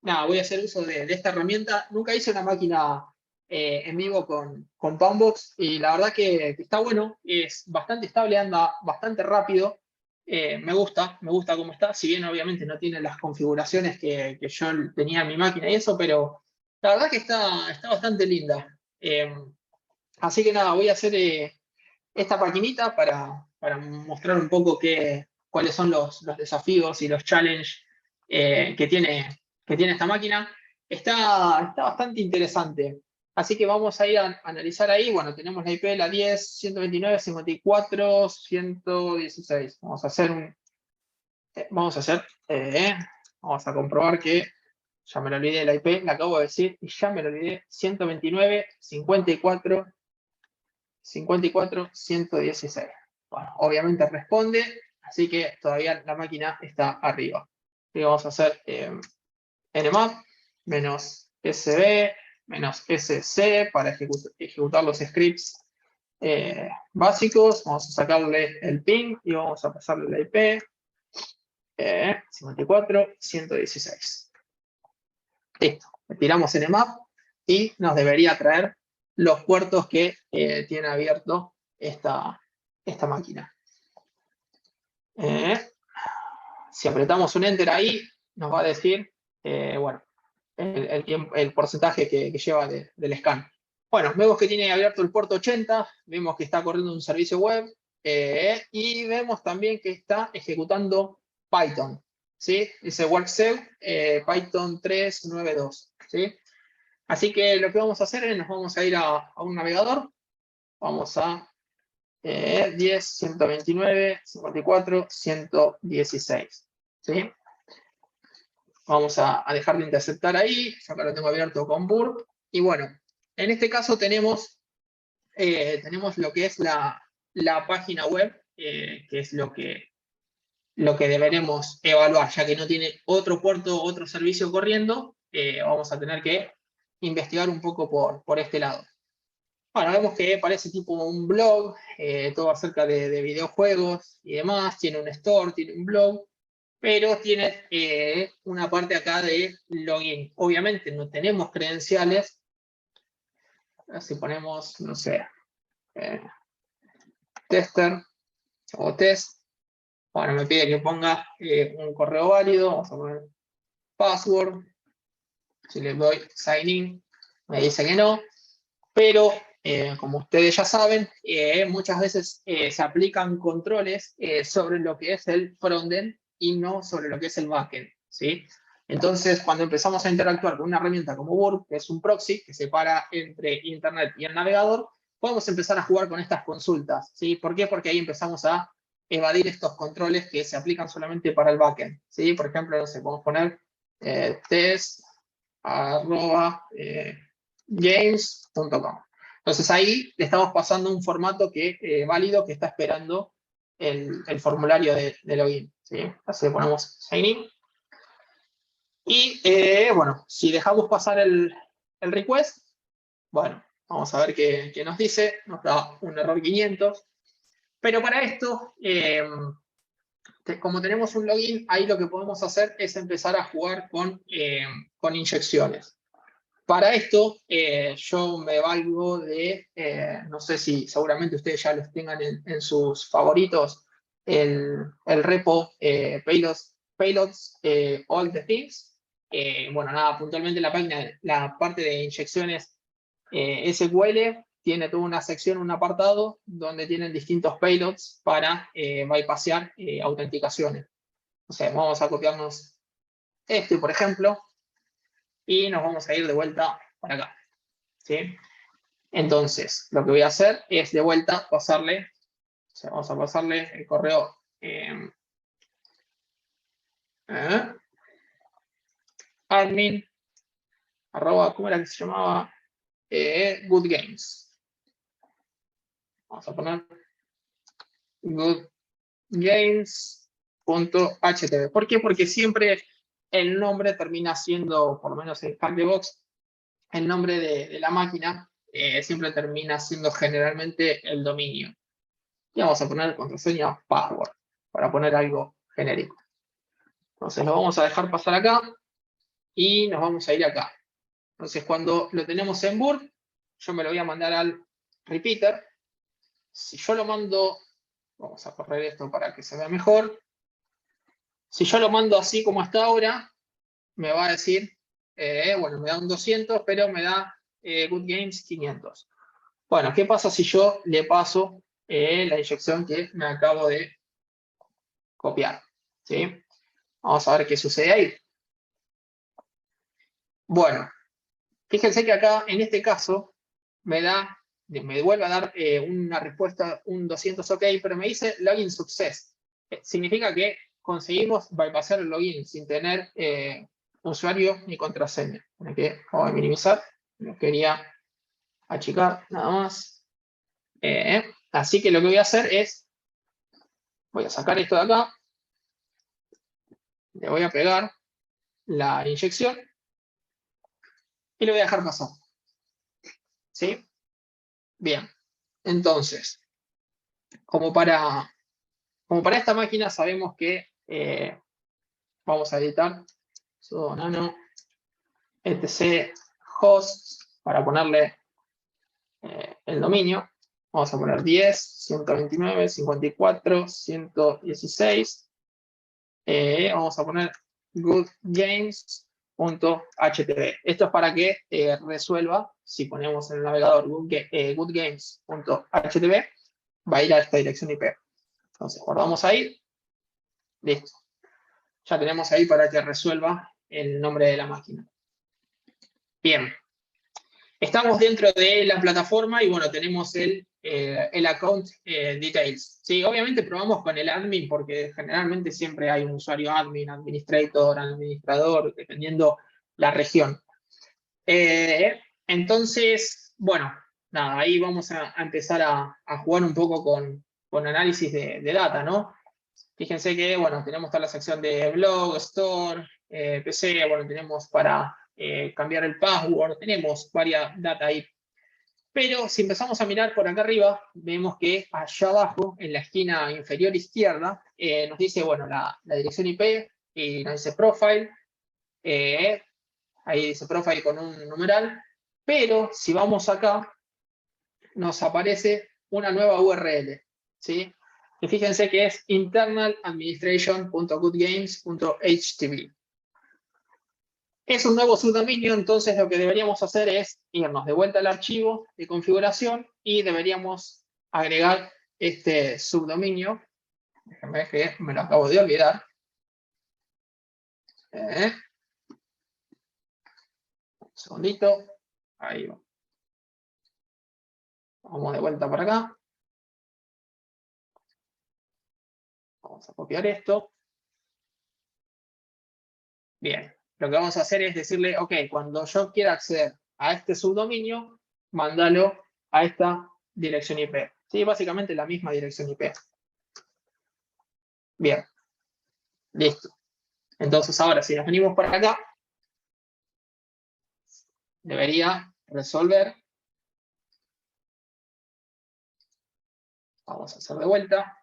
Nada, voy a hacer uso de esta herramienta. Nunca hice una máquina en vivo con Funbox y la verdad que está bueno. Es bastante estable, anda bastante rápido. Me gusta cómo está. Si bien obviamente no tiene las configuraciones que yo tenía en mi máquina y eso, pero la verdad que está bastante linda. Así que nada, voy a hacer esta paquinita para mostrar un poco cuáles son los desafíos y los challenges que tiene esta máquina. Está bastante interesante. Así que vamos a ir a analizar ahí. Bueno, tenemos la IP, la 10, 129, 54, 116. Vamos a comprobar que ya me lo olvidé de la IP, la acabo de decir y ya me lo olvidé. 129, 54, 116. Bueno, obviamente responde, así que todavía la máquina está arriba. Y vamos a hacer nmap menos sb menos sc para ejecutar los scripts básicos. Vamos a sacarle el ping y vamos a pasarle la IP 54, 116. Listo. Tiramos nmap y nos debería traer los puertos que tiene abierto esta máquina. Si apretamos un enter ahí, nos va a decir, bueno, el porcentaje que lleva del scan. Bueno, vemos que tiene abierto el puerto 80, vemos que está corriendo un servicio web y vemos también que está ejecutando Python. ¿Sí? Dice WorkSev Python 392. ¿Sí? Así que lo que vamos a hacer es nos vamos a ir a un navegador. Vamos a 10, 129, 54, 116. ¿Sí? Vamos a dejar de interceptar ahí. Yo acá lo tengo abierto con burp. Y bueno, en este caso tenemos lo que es la página web, que es lo que deberemos evaluar, ya que no tiene otro puerto, otro servicio corriendo, vamos a tener que investigar un poco por este lado. Bueno, vemos que parece tipo un blog, todo acerca de videojuegos y demás, tiene un store, tiene un blog, pero tiene una parte acá de login. Obviamente no tenemos credenciales, si ponemos, no sé, tester o test, bueno, me pide que ponga un correo válido, vamos a poner password, si le doy sign in, me dice que no, pero como ustedes ya saben, muchas veces se aplican controles sobre lo que es el frontend y no sobre lo que es el backend, ¿sí? Entonces, cuando empezamos a interactuar con una herramienta como Burp, que es un proxy que separa entre Internet y el navegador, podemos empezar a jugar con estas consultas, ¿sí? ¿Por qué? Porque ahí empezamos a evadir estos controles que se aplican solamente para el backend, ¿sí? Por ejemplo, no sé, podemos poner test@games.com. Entonces ahí le estamos pasando un formato válido que está esperando el formulario de login, ¿sí? Así le ponemos sign in. Y bueno, si dejamos pasar el request, bueno, vamos a ver qué nos dice. Nos da un error 500. Pero para esto, como tenemos un login, ahí lo que podemos hacer es empezar a jugar con inyecciones. Para esto, yo me valgo de, no sé si seguramente ustedes ya los tengan en sus favoritos, el repo payloads all the things. Bueno, nada, puntualmente la página, la parte de inyecciones SQL tiene toda una sección, un apartado, donde tienen distintos payloads para bypassear autenticaciones. O sea, vamos a copiarnos este, por ejemplo, y nos vamos a ir de vuelta para acá, ¿sí? Entonces, lo que voy a hacer es de vuelta pasarle, o sea, vamos a pasarle el correo admin, ¿cómo era que se llamaba? Good Games. Vamos a poner goodgames.html. ¿Por qué? Porque siempre el nombre termina siendo, por lo menos en Hackthebox, el nombre de la máquina siempre termina siendo generalmente el dominio. Y vamos a poner contraseña password para poner algo genérico. Entonces lo vamos a dejar pasar acá y nos vamos a ir acá. Entonces cuando lo tenemos en Burp, yo me lo voy a mandar al repeater. Si yo lo mando, vamos a correr esto para que se vea mejor. Si yo lo mando así como está ahora, me va a decir, bueno, me da un 200, pero me da Good Games 500. Bueno, ¿qué pasa si yo le paso la inyección que me acabo de copiar? ¿Sí? Vamos a ver qué sucede ahí. Bueno, fíjense que acá, en este caso, me vuelve a dar una respuesta, un 200 OK, pero me dice login success. Significa que conseguimos bypassar el login sin tener usuario ni contraseña. Aquí vamos a minimizar, lo quería achicar nada más. Así que lo que voy a hacer es, voy a sacar esto de acá, le voy a pegar la inyección y lo voy a dejar pasar. ¿Sí? Bien, entonces, como para esta máquina sabemos que vamos a editar sudo nano etc host para ponerle el dominio. Vamos a poner 10, 129, 54, 116. Vamos a poner goodgames.html. Esto es para que resuelva, si ponemos en el navegador goodgames.html, va a ir a esta dirección IP. Entonces guardamos ahí. Listo. Ya tenemos ahí para que resuelva el nombre de la máquina. Bien. Estamos dentro de la plataforma y bueno, tenemos el account details. Sí, obviamente probamos con el admin porque generalmente siempre hay un usuario admin, administrador, dependiendo la región. Entonces, bueno, nada, ahí vamos a empezar a jugar un poco con análisis de data, ¿no? Fíjense que, bueno, tenemos toda la sección de blog, store, PC, bueno, tenemos para cambiar el password, tenemos varias data ahí. Pero si empezamos a mirar por acá arriba, vemos que allá abajo, en la esquina inferior izquierda, nos dice, bueno, la dirección IP, y nos dice profile, ahí dice profile con un numeral, pero si vamos acá, nos aparece una nueva URL, ¿sí? Y fíjense que es internaladministration.goodgames.html. Es un nuevo subdominio, entonces lo que deberíamos hacer es irnos de vuelta al archivo de configuración y deberíamos agregar este subdominio. Déjenme ver que me lo acabo de olvidar. Un segundito. Ahí va. Vamos de vuelta por acá. Vamos a copiar esto. Bien, lo que vamos a hacer es decirle, ok, cuando yo quiera acceder a este subdominio, mándalo a esta dirección IP. Sí, básicamente la misma dirección IP. Bien, listo. Entonces ahora si nos venimos para acá, debería resolver. Vamos a hacer de vuelta.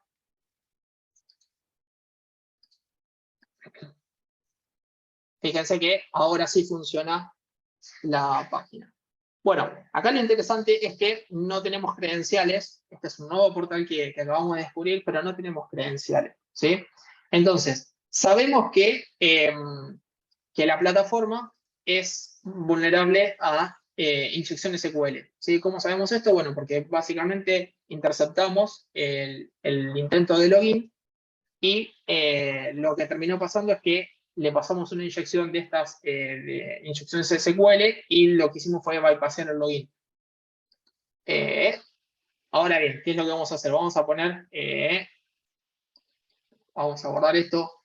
Fíjense que ahora sí funciona la página. Bueno, acá lo interesante es que no tenemos credenciales. Este es un nuevo portal que acabamos de descubrir, pero no tenemos credenciales, ¿sí? Entonces, sabemos que la plataforma es vulnerable a inyección SQL. ¿Sí? ¿Cómo sabemos esto? Bueno, porque básicamente interceptamos el intento de login y lo que terminó pasando es que le pasamos una inyección de estas de inyecciones SQL y lo que hicimos fue bypassar el login. Ahora bien, ¿qué es lo que vamos a hacer? Vamos a poner, vamos a guardar esto,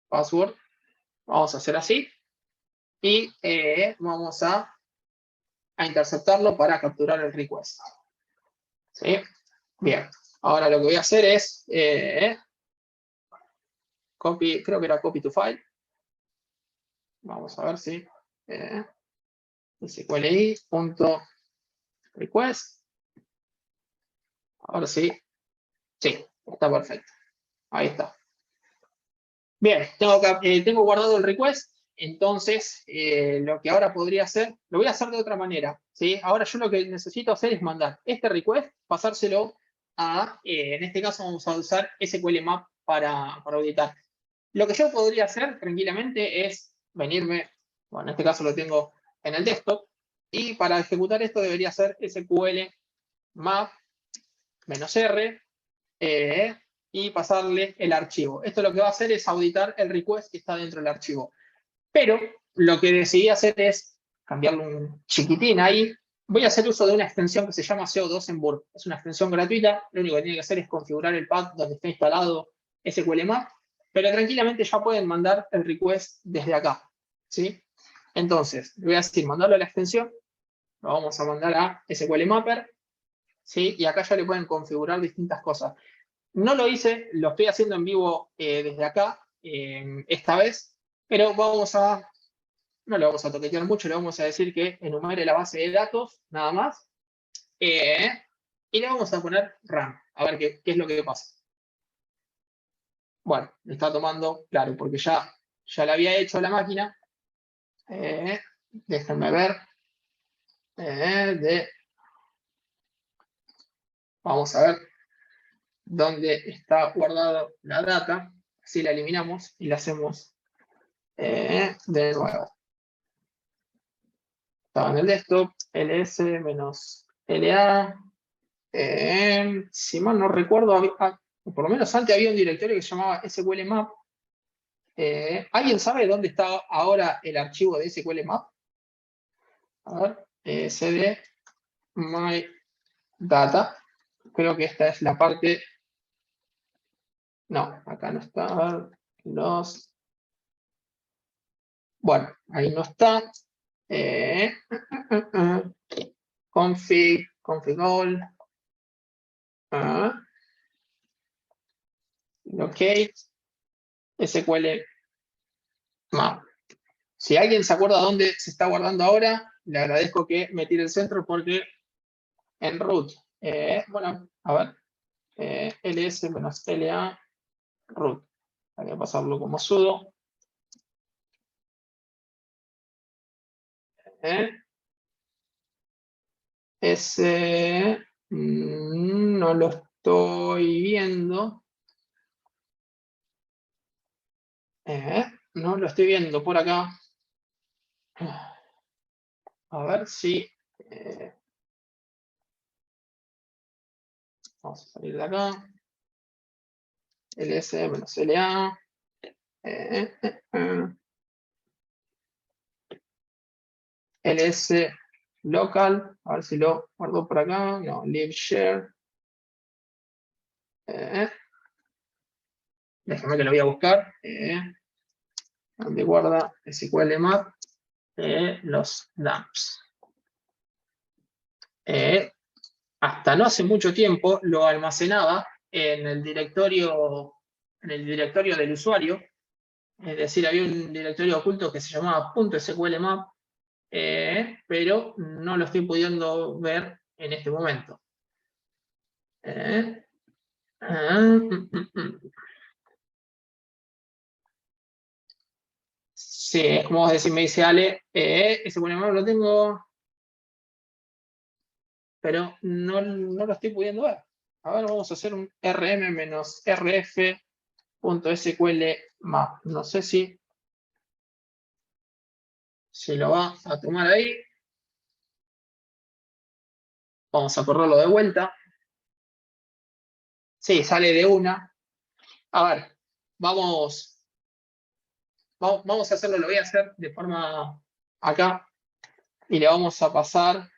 password, vamos a hacer así y vamos a interceptarlo para capturar el request. ¿Sí? Bien, ahora lo que voy a hacer es copy, creo que era copy to file. Vamos a ver si SQLi.request. Ahora sí, sí, está perfecto. Ahí está. Bien, tengo guardado el request. Entonces, lo que ahora podría hacer, lo voy a hacer de otra manera. ¿Sí? Ahora yo lo que necesito hacer es mandar este request, pasárselo a, en este caso vamos a usar SQL Map para auditar. Lo que yo podría hacer tranquilamente es venirme, bueno, en este caso lo tengo en el desktop, y para ejecutar esto debería ser SQL Map -R y pasarle el archivo. Esto lo que va a hacer es auditar el request que está dentro del archivo. Pero lo que decidí hacer es cambiarle un chiquitín ahí. Voy a hacer uso de una extensión que se llama CO2 en Burp. Es una extensión gratuita. Lo único que tiene que hacer es configurar el path donde está instalado SQL Map. Pero tranquilamente ya pueden mandar el request desde acá. ¿Sí? Entonces, le voy a decir, mandarlo a la extensión. Lo vamos a mandar a SQL Mapper. ¿Sí? Y acá ya le pueden configurar distintas cosas. No lo hice, lo estoy haciendo en vivo desde acá, esta vez. Pero no le vamos a toquetear mucho, le vamos a decir que enumere la base de datos, nada más. Y le vamos a poner RAM, a ver qué es lo que pasa. Bueno, le está tomando, claro, porque ya la había hecho la máquina. Déjenme ver. Vamos a ver dónde está guardada la data. Así la eliminamos y la hacemos de nuevo. Estaba en el desktop, ls-la. Si mal no recuerdo, por lo menos antes había un directorio que se llamaba SQL Map. ¿Alguien sabe dónde está ahora el archivo de SQL Map? A ver, cd my data. Creo que esta es la parte. No, acá no está. A ver, bueno, ahí no está. Config all. Locate. SQL Map. Si alguien se acuerda dónde se está guardando ahora, le agradezco que me tire el centro porque en root, bueno, a ver, ls-la root. Hay que pasarlo como sudo. No lo estoy viendo. No lo estoy viendo por acá. A ver si... vamos a salir de acá. ls-la. ls local, a ver si lo guardo por acá. No, live share. Déjame que lo voy a buscar. ¿Dónde guarda SQL Map? Los dumps. Hasta no hace mucho tiempo lo almacenaba en el directorio del usuario. Es decir, había un directorio oculto que se llamaba .sqlmap, pero no lo estoy pudiendo ver en este momento. Sí, es como vos decís, me dice Ale, SQlmap lo tengo, pero no lo estoy pudiendo ver. A ver, vamos a hacer un rm-rf.sqlmap. No sé si lo va a tomar ahí. Vamos a correrlo de vuelta. Sí, sale de una. A ver, vamos a hacerlo, lo voy a hacer de forma acá. Y le vamos a pasar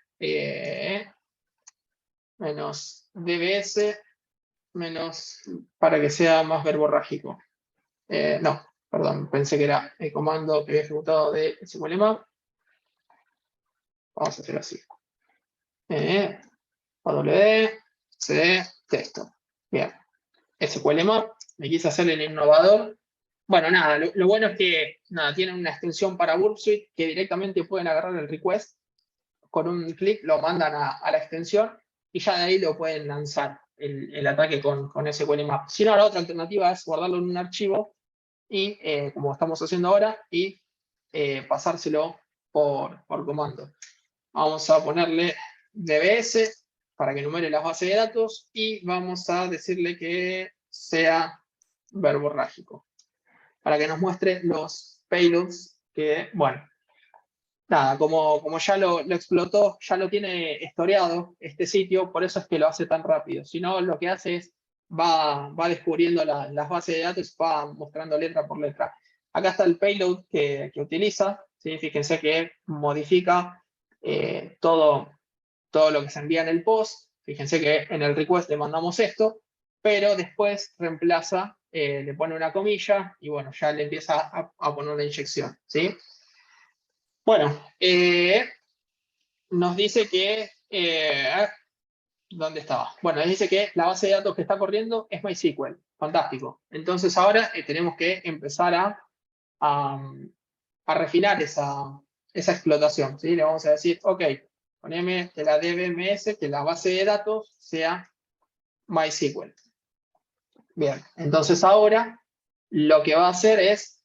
menos dbs, menos para que sea más verborrágico. No, perdón, pensé que era el comando que había ejecutado de SQLmap. Vamos a hacer así. wd cd texto. Bien. SQLmap, me quise hacer el innovador. Bueno, nada, lo bueno es que tienen una extensión para Burp Suite que directamente pueden agarrar el request. Con un clic lo mandan a la extensión y ya de ahí lo pueden lanzar el ataque con SQLmap. Si no, la otra alternativa es guardarlo en un archivo y, como estamos haciendo ahora, y pasárselo por comando. Vamos a ponerle dbs para que enumere las bases de datos y vamos a decirle que sea verborrágico para que nos muestre los payloads que, bueno, nada, como ya lo explotó, ya lo tiene historiado este sitio, por eso es que lo hace tan rápido. Si no, lo que hace es va descubriendo las bases de datos, va mostrando letra por letra. Acá está el payload que utiliza. ¿Sí? Fíjense que modifica todo lo que se envía en el post. Fíjense que en el request le mandamos esto, pero después reemplaza, le pone una comilla y bueno, ya le empieza a poner una inyección. ¿Sí? Bueno, nos dice que, ¿dónde estaba? Bueno, nos dice que la base de datos que está corriendo es MySQL. Fantástico. Entonces ahora tenemos que empezar a refinar esa explotación. ¿Sí? Le vamos a decir, ok, poneme de la DBMS que la base de datos sea MySQL. Bien, entonces ahora lo que va a hacer es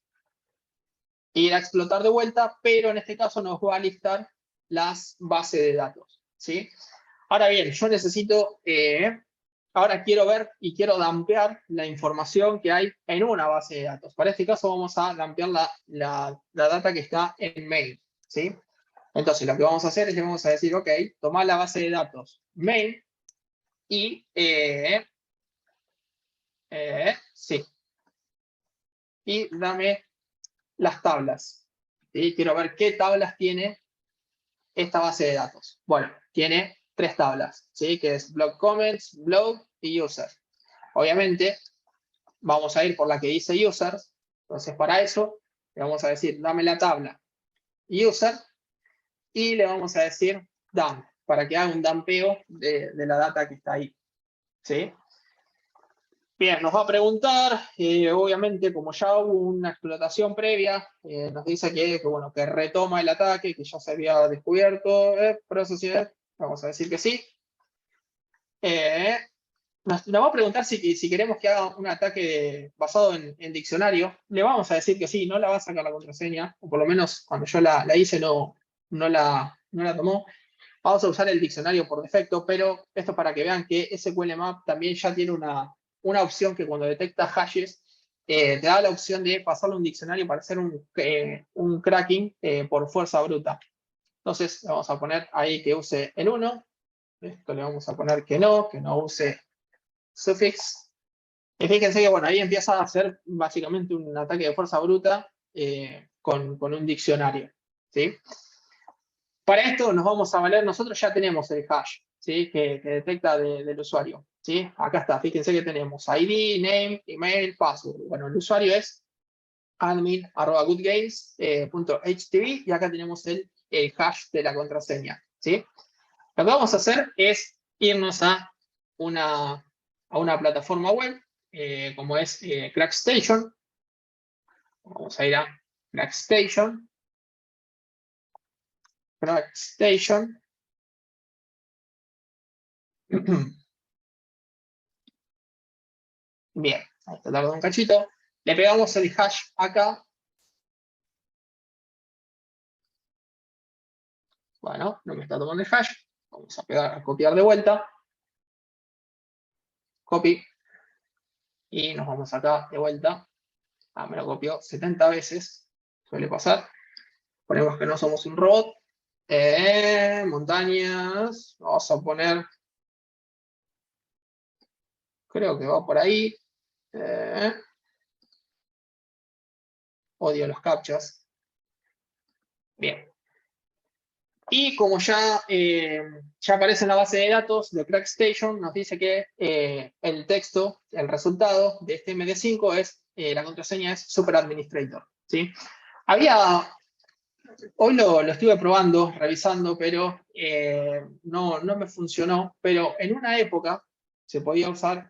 ir a explotar de vuelta, pero en este caso nos va a listar las bases de datos. ¿Sí? Ahora bien, yo necesito, ahora quiero ver y quiero dumpear la información que hay en una base de datos. Para este caso vamos a dumpear la data que está en main. ¿Sí? Entonces lo que vamos a hacer es que vamos a decir, ok, toma la base de datos main y sí. Y dame las tablas. ¿Sí? Quiero ver qué tablas tiene esta base de datos. Bueno, tiene 3 tablas, ¿sí? Que es blog comments, blog y user. Obviamente, vamos a ir por la que dice users. Entonces, para eso, le vamos a decir, dame la tabla user y le vamos a decir dump, para que haga un dumpeo de la data que está ahí. ¿Sí? Bien, nos va a preguntar, obviamente, como ya hubo una explotación previa, nos dice bueno, que retoma el ataque, que ya se había descubierto, vamos a decir que sí. Nos va a preguntar si queremos que haga un ataque basado en diccionario. Le vamos a decir que sí, no la va a sacar la contraseña, o por lo menos cuando yo la hice no la tomó. Vamos a usar el diccionario por defecto, pero esto es para que vean que SQLmap también ya tiene una opción que cuando detecta hashes, te da la opción de pasarle un diccionario para hacer un cracking por fuerza bruta. Entonces, le vamos a poner ahí que use el 1. Esto le vamos a poner que no use suffix. Y fíjense que, bueno, ahí empieza a hacer básicamente un ataque de fuerza bruta con un diccionario. ¿Sí? Para esto nos vamos a valer, nosotros ya tenemos el hash. ¿sí? que detecta del usuario. ¿Sí? Acá está, fíjense que tenemos ID, name, email, password. Bueno, el usuario es admin@goodgames.htv y acá tenemos el hash de la contraseña. ¿Sí? Lo que vamos a hacer es irnos a una plataforma web, como es CrackStation. Vamos a ir a CrackStation. CrackStation. Bien, ahí está, tardando un cachito. Le pegamos el hash acá. Bueno, no me está tomando el hash. Vamos a pegar, a copiar de vuelta. Copy. Y nos vamos acá de vuelta. Ah, me lo copió 70 veces. Suele pasar. Ponemos que no somos un robot. Montañas. Vamos a poner. Creo que va por ahí. Odio los captchas. Bien. Y como ya aparece en la base de datos de CrackStation, nos dice que el texto, el resultado de este MD5 es, la contraseña es Super Administrator. ¿Sí? Hoy lo estuve probando, revisando, pero no me funcionó. Pero en una época se podía usar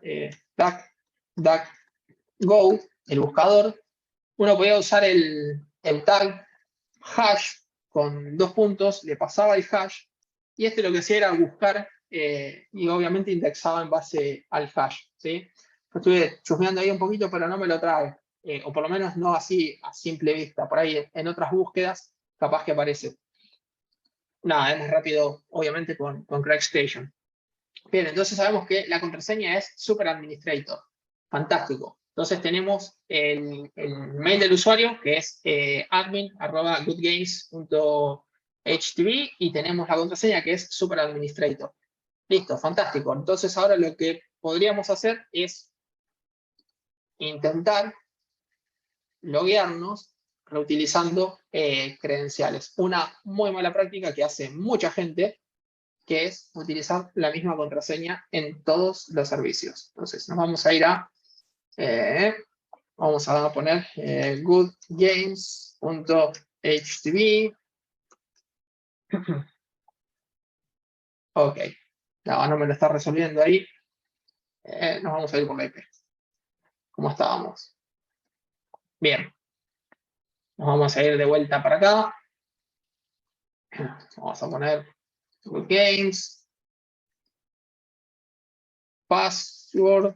DuckDuckGo, el buscador. Uno podía usar el tag hash con 2 puntos, le pasaba el hash, y lo que hacía era buscar y obviamente indexaba en base al hash. ¿Sí? Yo estuve chusmeando ahí un poquito, pero no me lo trae, o por lo menos no así a simple vista. Por ahí en otras búsquedas capaz que aparece. Nada, es más rápido obviamente con CrackStation. Bien, entonces sabemos que la contraseña es Super Administrator. Fantástico. Entonces tenemos el mail del usuario, que es admin@goodgames.htv, y tenemos la contraseña, que es Super Administrator. Listo, fantástico. Entonces ahora lo que podríamos hacer es intentar loguearnos reutilizando credenciales. Una muy mala práctica que hace mucha gente, que es utilizar la misma contraseña en todos los servicios. Entonces nos vamos a ir a, vamos a poner goodgames.htv. Ok, no me lo está resolviendo ahí. Nos vamos a ir por la IP. ¿Cómo estábamos? Bien. Nos vamos a ir de vuelta para acá. Vamos a poner goodgames. Password.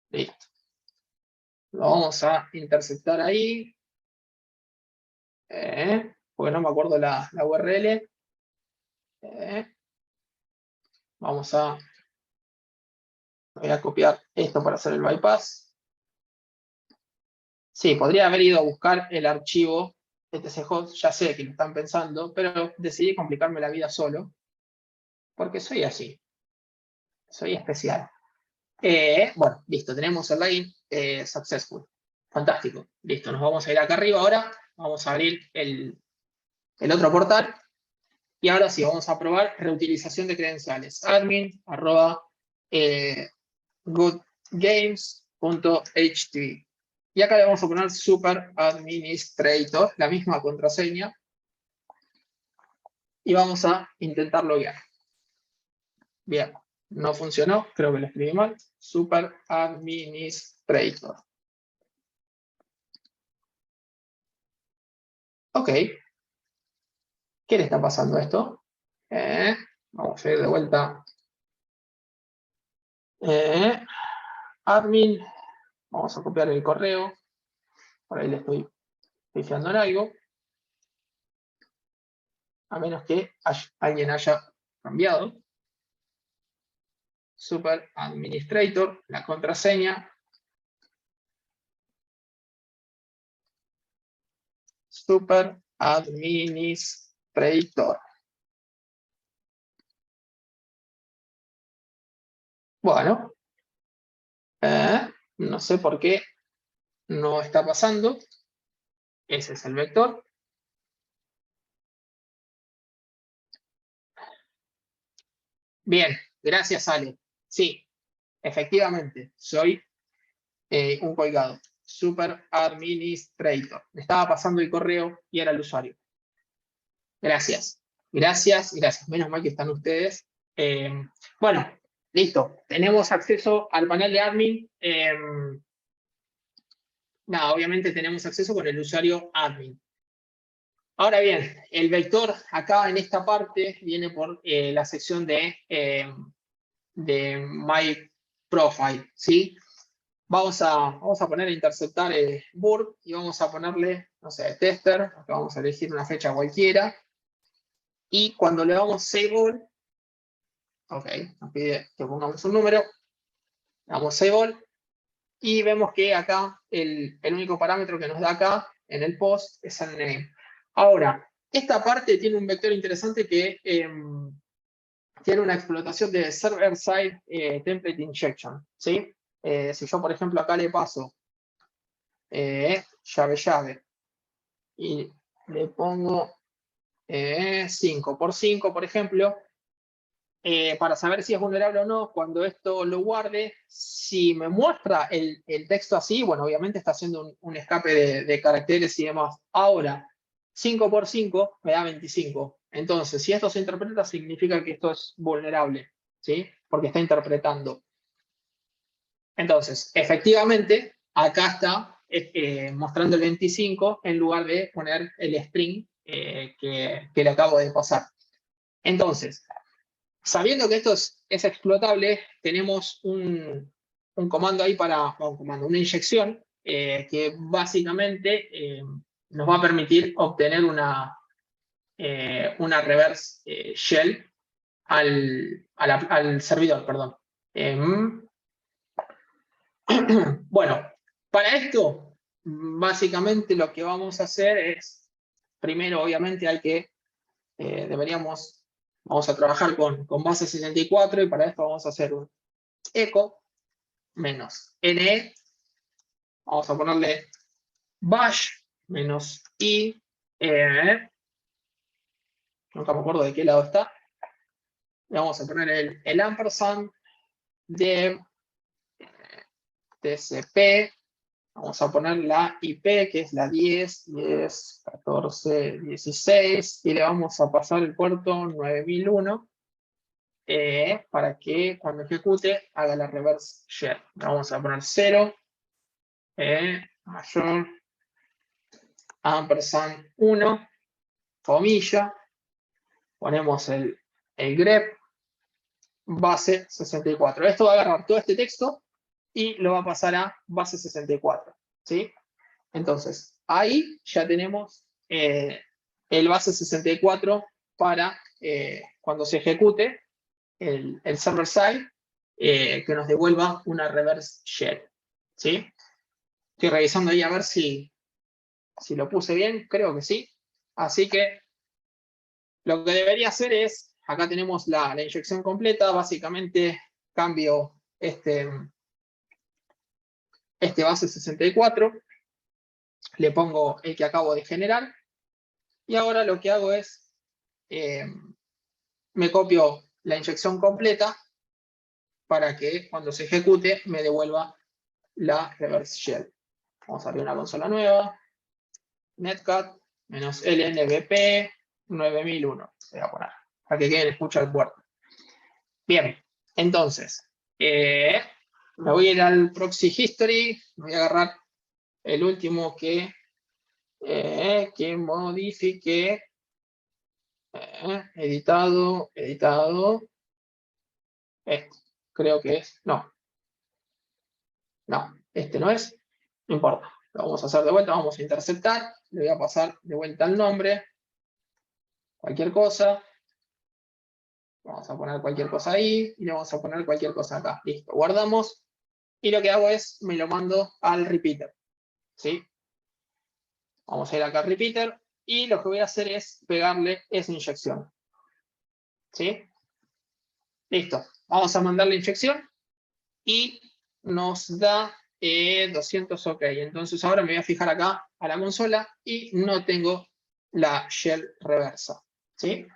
Listo. Lo vamos a interceptar ahí. Porque no me acuerdo la URL. Voy a copiar esto para hacer el bypass. Sí, podría haber ido a buscar el archivo etchost, ya sé que lo están pensando, pero decidí complicarme la vida solo, porque soy así. Soy especial. Bueno, listo, tenemos el login successful. Fantástico. Listo, nos vamos a ir acá arriba ahora. Vamos a abrir el otro portal. Y ahora sí, vamos a probar reutilización de credenciales. admin@goodgames.htv. Y acá le vamos a poner Super Administrator, la misma contraseña. Y vamos a intentar loguear. Bien, no funcionó, creo que lo escribí mal. Super Administrator. Ok. ¿Qué le está pasando a esto? Vamos a ir de vuelta. Admin. Vamos a copiar el correo. Por ahí le estoy fijando en algo. A menos que alguien haya cambiado. Super Administrator, la contraseña. Super Administrator. Bueno, no sé por qué no está pasando. Ese es el vector. Bien, Gracias, Ale. Sí, efectivamente, soy un colgado. Super Administrator. Me estaba pasando el correo y era el usuario. Gracias. Gracias, gracias. Menos mal que están ustedes. Bueno, listo. Tenemos acceso al panel de admin. Nada, obviamente tenemos acceso con el usuario admin. Ahora bien, el vector acá en esta parte viene por la sección de My Profile, ¿sí? Vamos a poner a interceptar Burp y vamos a ponerle, no sé, tester. Acá vamos a elegir una fecha cualquiera. Y cuando le damos Save All, ok, nos pide que pongamos un número, le damos Save All, y vemos que acá el único parámetro que nos da acá en el post es el name. Ahora, esta parte tiene un vector interesante que tiene una explotación de server-side template injection, ¿sí? Si yo, por ejemplo, acá le paso llave y le pongo 5x5, por ejemplo, para saber si es vulnerable o no, cuando esto lo guarde, si me muestra el texto así, bueno, obviamente está haciendo un escape de caracteres y demás. Ahora, 5x5 me da 25. Entonces, si esto se interpreta, significa que esto es vulnerable, ¿sí? Porque está interpretando. Entonces, efectivamente, acá está mostrando el 25 en lugar de poner el string que le acabo de pasar. Entonces, sabiendo que esto es explotable, tenemos un comando ahí una inyección que básicamente nos va a permitir obtener una reverse shell al servidor, perdón. Bueno, para esto, básicamente lo que vamos a hacer es, primero, obviamente, vamos a trabajar con base 64 y para esto vamos a hacer un echo menos ne, vamos a ponerle bash menos i, nunca me acuerdo de qué lado está, le vamos a poner el ampersand de TCP, vamos a poner la IP que es la 10, 10, 14, 16 y le vamos a pasar el puerto 9001 para que cuando ejecute haga la reverse shell. Vamos a poner 0 mayor ampersand 1 comilla, ponemos el grep base 64. Esto va a agarrar todo este texto y lo va a pasar a base 64, ¿sí? Entonces, ahí ya tenemos el base 64 para cuando se ejecute el server side que nos devuelva una reverse shell, ¿sí? Estoy revisando ahí a ver si lo puse bien, creo que sí. Así que lo que debería hacer es, acá tenemos la inyección completa, básicamente cambio este base 64, le pongo el que acabo de generar, y ahora lo que hago es, me copio la inyección completa para que cuando se ejecute me devuelva la reverse shell. Vamos a abrir una consola nueva, netcat -lnbp 9001, voy a poner, para que queden escucha el puerto. Bien, entonces, me voy a ir al proxy history, voy a agarrar el último que modifique, editado, creo que es, no, este no es, no importa, lo vamos a hacer de vuelta, vamos a interceptar, le voy a pasar de vuelta el nombre, cualquier cosa, vamos a poner cualquier cosa ahí, y le vamos a poner cualquier cosa acá, listo, guardamos, y lo que hago es, me lo mando al repeater, ¿sí? Vamos a ir acá al repeater, y lo que voy a hacer es pegarle esa inyección, ¿sí? Listo, vamos a mandar la inyección, y nos da 200 OK. Entonces ahora me voy a fijar acá a la consola y no tengo la shell reversa, ¿sí?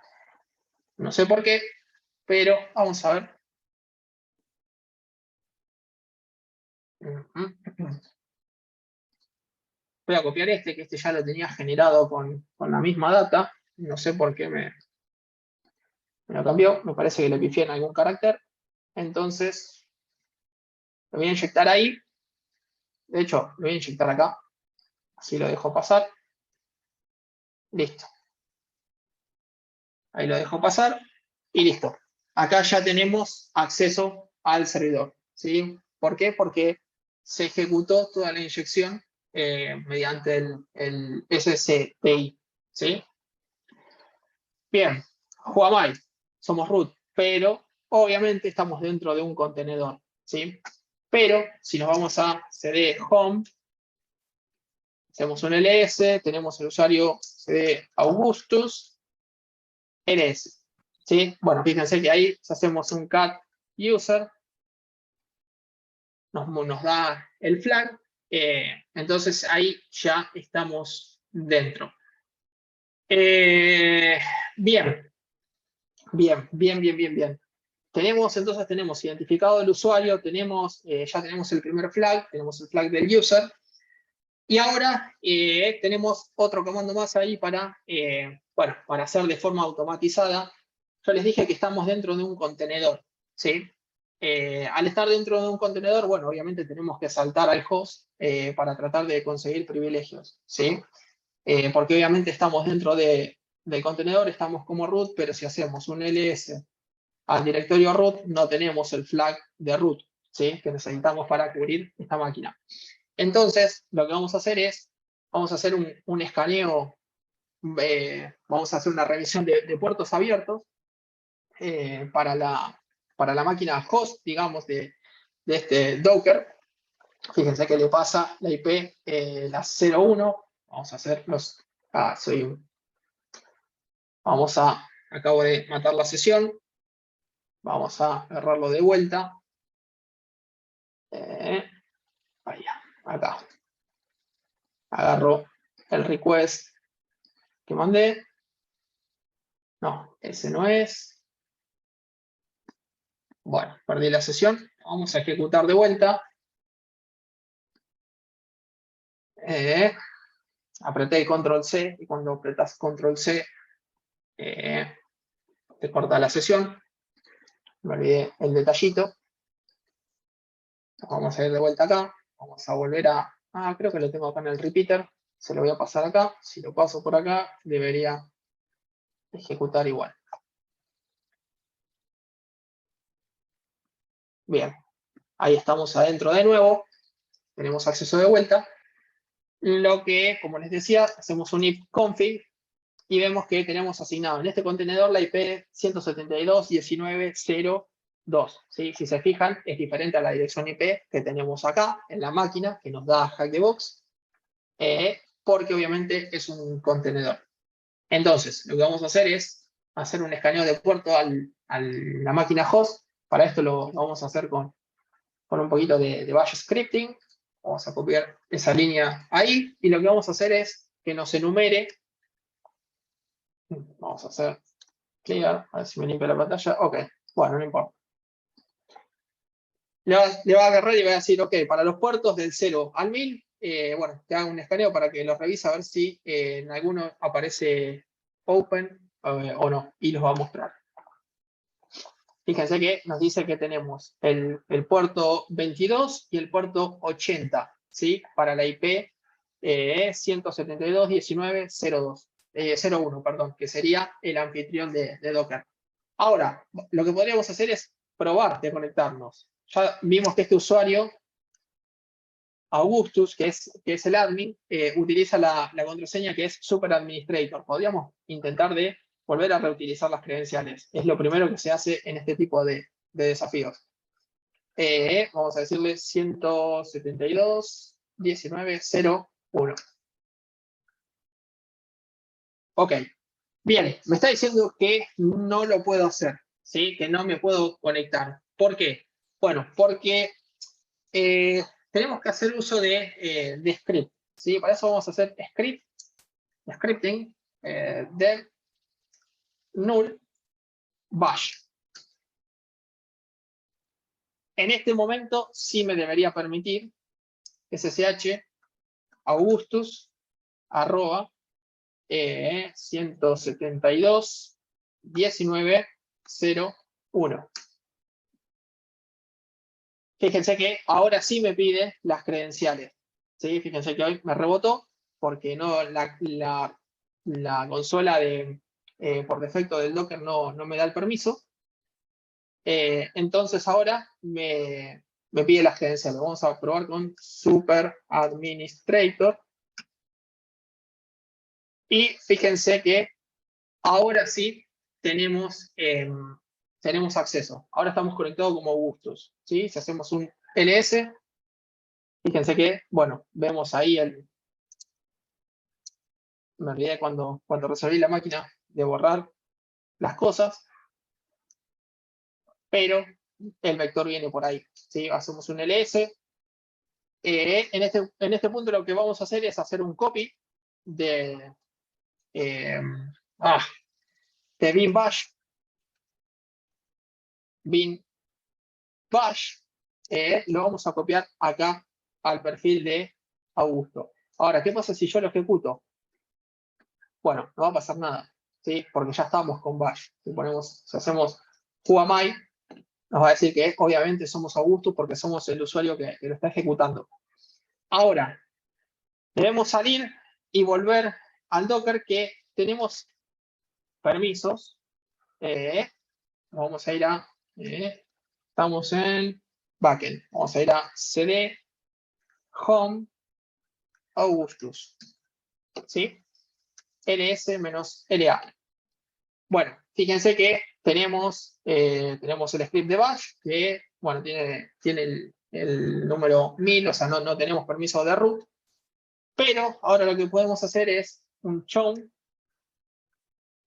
No sé por qué, pero vamos a ver Voy a copiar este, que este ya lo tenía generado con la misma data. No sé por qué me lo cambió. Me parece que le pifié en algún carácter. Entonces, lo voy a inyectar ahí. De hecho, lo voy a inyectar acá. Así lo dejo pasar. Listo. Ahí lo dejo pasar. Y listo. Acá ya tenemos acceso al servidor. ¿Sí? ¿Por qué? Porque se ejecutó toda la inyección mediante el SCPI. ¿Sí? Bien, Huawei, somos root, pero obviamente estamos dentro de un contenedor, ¿sí? Pero si nos vamos a cd home, hacemos un ls, tenemos el usuario cd Augustus, ls, ¿sí? Bueno, fíjense que ahí si hacemos un cat user, nos da el flag, entonces ahí ya estamos dentro. Bien. Entonces tenemos identificado el usuario, ya tenemos el primer flag, tenemos el flag del user, y ahora tenemos otro comando más ahí para hacer de forma automatizada. Yo les dije que estamos dentro de un contenedor, ¿sí? Al estar dentro de un contenedor, bueno, obviamente tenemos que saltar al host para tratar de conseguir privilegios, ¿sí? Porque obviamente estamos dentro del contenedor, estamos como root, pero si hacemos un ls al directorio root, no tenemos el flag de root, ¿sí? Que necesitamos para cubrir esta máquina. Entonces, lo que vamos a hacer es, vamos a hacer un escaneo, vamos a hacer una revisión de puertos abiertos para la máquina host, digamos, de este Docker. Fíjense que le pasa la IP, la 01. Vamos a hacer los... acabo de matar la sesión. Vamos a agarrarlo de vuelta. Acá. Agarro el request que mandé. No, ese no es. Bueno, perdí la sesión. Vamos a ejecutar de vuelta. Apreté Control C y cuando apretas Control C te corta la sesión. Me olvidé el detallito. Vamos a ir de vuelta acá. Vamos a volver a... creo que lo tengo acá en el repeater. Se lo voy a pasar acá. Si lo paso por acá, debería ejecutar igual. Bien. Ahí estamos adentro de nuevo. Tenemos acceso de vuelta. Lo que, como les decía, hacemos un ipconfig y vemos que tenemos asignado en este contenedor la IP 172.19.0.2. ¿Sí? Si se fijan, es diferente a la dirección IP que tenemos acá en la máquina que nos da Hackthebox, porque obviamente es un contenedor. Entonces, lo que vamos a hacer es hacer un escaneo de puerto a la máquina host. Para esto lo vamos a hacer con un poquito de bash scripting. Vamos a copiar esa línea ahí. Y lo que vamos a hacer es que nos enumere. Vamos a hacer clear. A ver si me limpia la pantalla. Ok. Bueno, no importa. Le va a agarrar y va a decir, ok, para los puertos del 0 al 1000, bueno, te hago un escaneo para que los revise a ver si en alguno aparece open o no. Y los va a mostrar. Fíjense que nos dice que tenemos el puerto 22 y el puerto 80, ¿sí? Para la IP 172.19.0.2, 01, perdón, que sería el anfitrión de Docker. Ahora, lo que podríamos hacer es probar de conectarnos. Ya vimos que este usuario, Augustus, que es el admin, utiliza la contraseña que es superadministrator. Podríamos intentar de volver a reutilizar las credenciales. Es lo primero que se hace en este tipo de desafíos. Vamos a decirle 172.19.0.1. Ok. Bien, me está diciendo que no lo puedo hacer, ¿sí? Que no me puedo conectar. ¿Por qué? Bueno, porque tenemos que hacer uso de script, ¿sí? Para eso vamos a hacer scripting de null bash. En este momento sí me debería permitir SSH Augustus arroba 172.19.01. Fíjense que ahora sí me pide las credenciales. ¿Sí? Fíjense que hoy me rebotó porque no, la consola por defecto del Docker no me da el permiso. Entonces ahora me pide las credenciales. Vamos a probar con Super Administrator. Y fíjense que ahora sí tenemos acceso. Ahora estamos conectados como Augustus. ¿Sí? Si hacemos un ls, fíjense que, bueno, vemos ahí me olvidé cuando resolví la máquina de borrar las cosas, pero el vector viene por ahí. ¿Sí? Hacemos un ls. En este punto lo que vamos a hacer es hacer un copy de bin bash. Bin bash. Lo vamos a copiar acá al perfil de Augusto. Ahora, ¿qué pasa si yo lo ejecuto? Bueno, no va a pasar nada, ¿sí? Porque ya estamos con bash. Si hacemos whoami, nos va a decir que obviamente somos Augusto porque somos el usuario que lo está ejecutando. Ahora, debemos salir y volver al Docker que tenemos permisos. Vamos a ir a... estamos en backend. Vamos a ir a cd home Augustus. ¿Sí? ls-la. Bueno, fíjense que tenemos el script de bash que, bueno, tiene el número 1000, o sea, no tenemos permiso de root, pero ahora lo que podemos hacer es un chown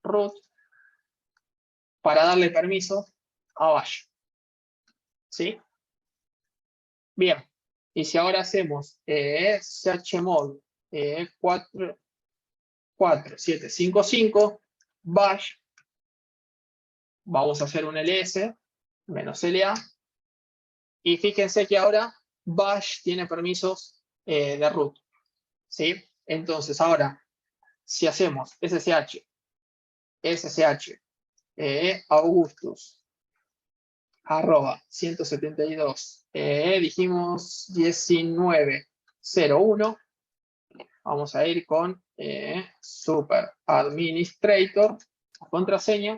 root para darle permiso a bash. ¿Sí? Bien, y si ahora hacemos chmod 4755 bash, vamos a hacer un ls -la, y fíjense que ahora bash tiene permisos de root. ¿Sí? Entonces ahora, si hacemos ssh augustus arroba 172 dijimos 19.01, vamos a ir con super administrator, contraseña,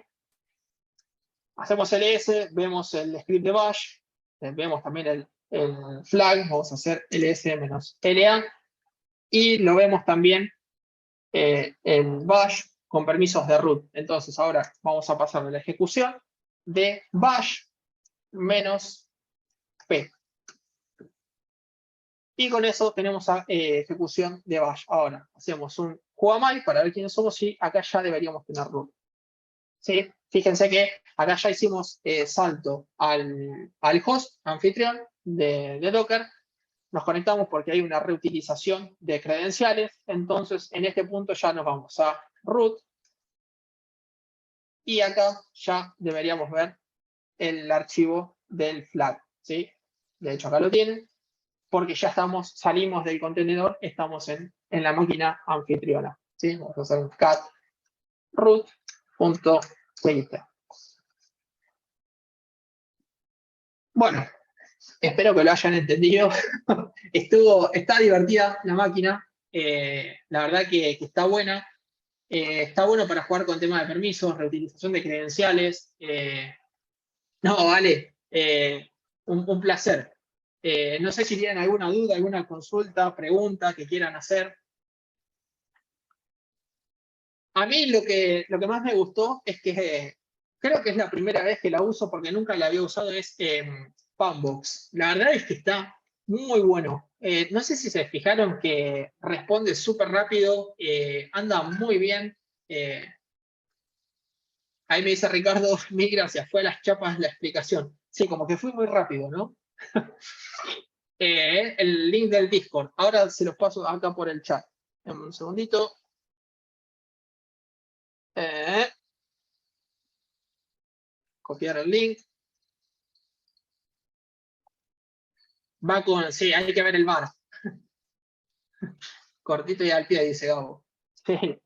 hacemos ls, vemos el script de bash, vemos también el flag, vamos a hacer ls-la, y lo vemos también el bash con permisos de root. Entonces ahora vamos a pasar de la ejecución de bash -p. Y con eso tenemos ejecución de bash. Ahora hacemos un whoami para ver quiénes somos y acá ya deberíamos tener root. ¿Sí? Fíjense que acá ya hicimos salto al host anfitrión de Docker. Nos conectamos porque hay una reutilización de credenciales. Entonces, en este punto ya nos vamos a root. Y acá ya deberíamos ver el archivo del flag. ¿Sí? De hecho, acá lo tienen. Porque ya salimos del contenedor, estamos en la máquina anfitriona. ¿Sí? Vamos a hacer un cat root.get. Bueno, espero que lo hayan entendido. Está divertida la máquina. La verdad que está buena. Está bueno para jugar con temas de permisos, reutilización de credenciales. No, vale. Un placer. No sé si tienen alguna duda, alguna consulta, pregunta que quieran hacer. A mí lo que más me gustó es que creo que es la primera vez que la uso porque nunca la había usado, es Panbox. La verdad es que está muy bueno. No sé si se fijaron que responde súper rápido, anda muy bien. Ahí me dice Ricardo, mil gracias, fue a las chapas la explicación. Sí, como que fui muy rápido, ¿no? El link del Discord. Ahora se los paso acá por el chat. Un segundito. Copiar el link. Va con, sí, hay que ver el VAR. Cortito y al pie, dice Gabo. Sí.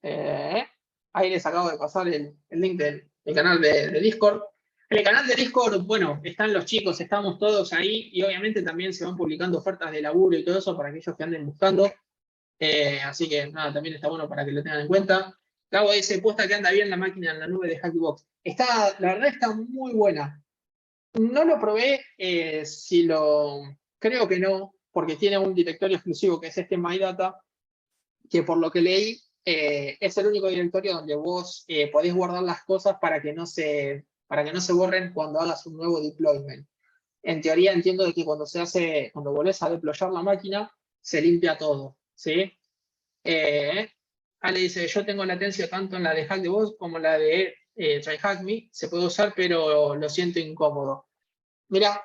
Ahí les acabo de pasar el link del canal de Discord. En el canal de Discord, bueno, están los chicos, estamos todos ahí y obviamente también se van publicando ofertas de laburo y todo eso para aquellos que anden buscando. Así que nada, también está bueno para que lo tengan en cuenta. Gabo dice, posta que anda bien la máquina en la nube de Hackbox. La verdad está muy buena. No lo probé, creo que no, porque tiene un directorio exclusivo que es este MyData, que por lo que leí es el único directorio donde vos podés guardar las cosas para que no se borren cuando hagas un nuevo deployment. En teoría entiendo de que cuando volvés a deployar la máquina, se limpia todo, ¿sí? Ale dice, yo tengo latencia tanto en la de Hackbox como la de TryHackMe, se puede usar, pero lo siento incómodo. Mira,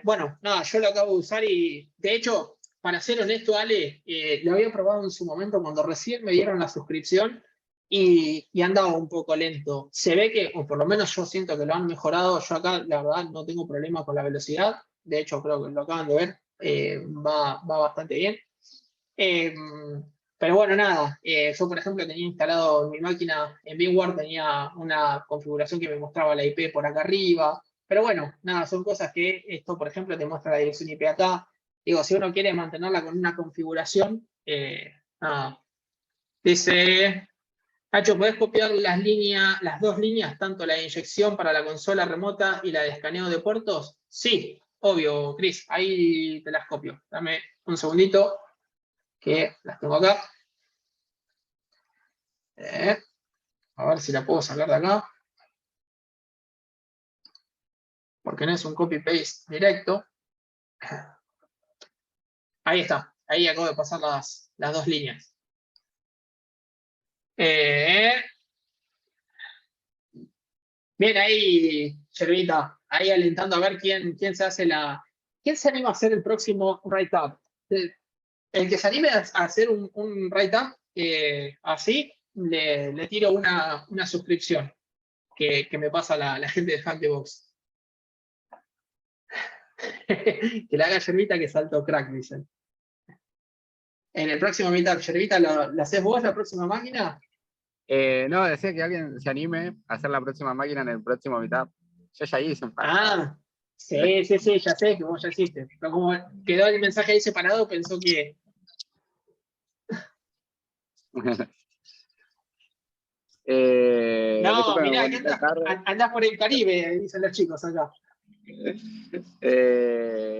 bueno, nada, yo lo acabo de usar y, de hecho, para ser honesto, Ale, lo había probado en su momento cuando recién me dieron la suscripción y andaba un poco lento. Se ve que, o por lo menos yo siento que lo han mejorado. Yo acá, la verdad, no tengo problema con la velocidad. De hecho, creo que lo acaban de ver. Va bastante bien. Eh, pero bueno, nada. Yo, por ejemplo, tenía instalado en mi máquina, en VMware, tenía una configuración que me mostraba la IP por acá arriba. Pero bueno, nada, son cosas que esto, por ejemplo, te muestra la dirección IP acá. Digo, si uno quiere mantenerla con una configuración, nada. Dice, Nacho, ¿podés copiar las dos líneas, tanto la de inyección para la consola remota y la de escaneo de puertos? Sí, obvio, Chris, ahí te las copio. Dame un segundito, que las tengo acá. A ver si la puedo sacar de acá. Porque no es un copy-paste directo. Ahí está, ahí acabo de pasar las dos líneas. Bien ahí, Yervita, ahí alentando a ver quién se anima a hacer el próximo write-up. El que se anime a hacer un write-up así, le tiro una suscripción que me pasa la gente de Hackbox. Que le haga Yervita que salto crack, dicen. En el próximo meetup, Yervita, ¿lo haces vos la próxima máquina? No, decía que alguien se anime a hacer la próxima máquina en el próximo meetup. Yo ya hice un par. Ah, sí, ya sé que vos ya hiciste. Pero como quedó el mensaje ahí separado, pensó que... No, mirá, ¿qué andás por el Caribe, dicen los chicos acá.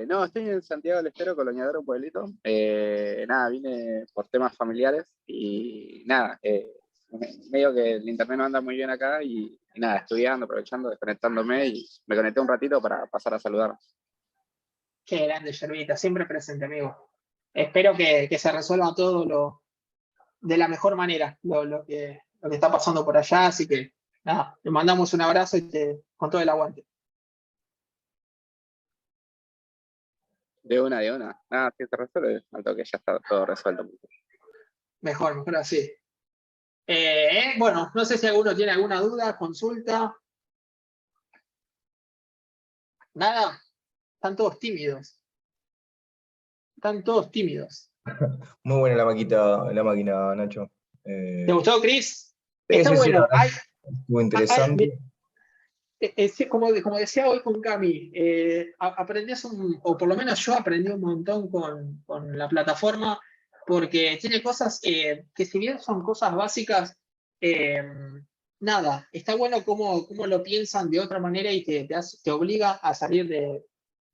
No, estoy en Santiago del Estero, Colonia un pueblito. Nada, vine por temas familiares y nada, medio que el internet no anda muy bien acá y nada, estudiando, aprovechando, desconectándome y me conecté un ratito para pasar a saludar. Qué grande, Yervita, siempre presente, amigo. Espero que se resuelva todo de la mejor manera, lo que está pasando por allá, así que nada, le mandamos un abrazo con todo el aguante. De una. Nada, si se resuelve, al toque ya está todo resuelto. Mejor así. Bueno, no sé si alguno tiene alguna duda, consulta. Nada, están todos tímidos. Muy buena la máquina, Nacho. ¿Te gustó, Chris? Sí, Está sí, bueno. estuvo interesante. Como decía hoy con Cami, o por lo menos yo aprendí un montón con la plataforma, porque tiene cosas que si bien son cosas básicas, nada, está bueno cómo lo piensan de otra manera y te obliga a salir de,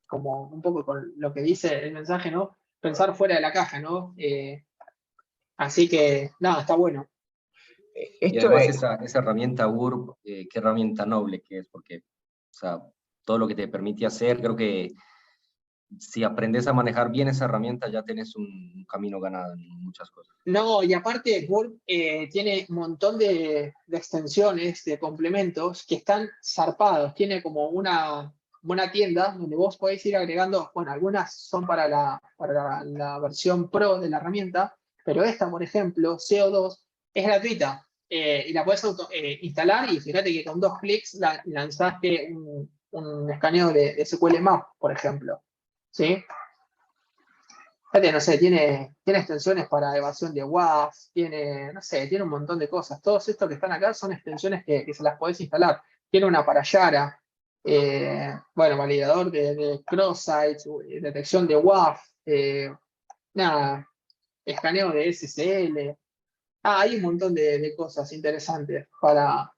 como un poco con lo que dice el mensaje, ¿no? Pensar fuera de la caja, ¿no? Así que, nada, está bueno. Y además esa herramienta URB, qué herramienta noble que es, porque o sea, todo lo que te permite hacer, creo que si aprendes a manejar bien esa herramienta ya tenés un camino ganado en muchas cosas. No, y aparte URB tiene un montón de extensiones, de complementos que están zarpados. Tiene como una buena tienda donde vos podés ir agregando, bueno, algunas son para la versión Pro de la herramienta, pero esta, por ejemplo, CO2, es gratuita. Y la puedes instalar y fíjate que con 2 clics lanzaste un escaneo de SQL Map, por ejemplo. ¿sí? Fíjate, no sé, tiene extensiones para evasión de WAF, tiene, no sé, tiene un montón de cosas. Todos estos que están acá son extensiones que se las podés instalar. Tiene una para Yara, bueno, validador de cross-sites, detección de WAF, nada, escaneo de SSL. Hay un montón de cosas interesantes para...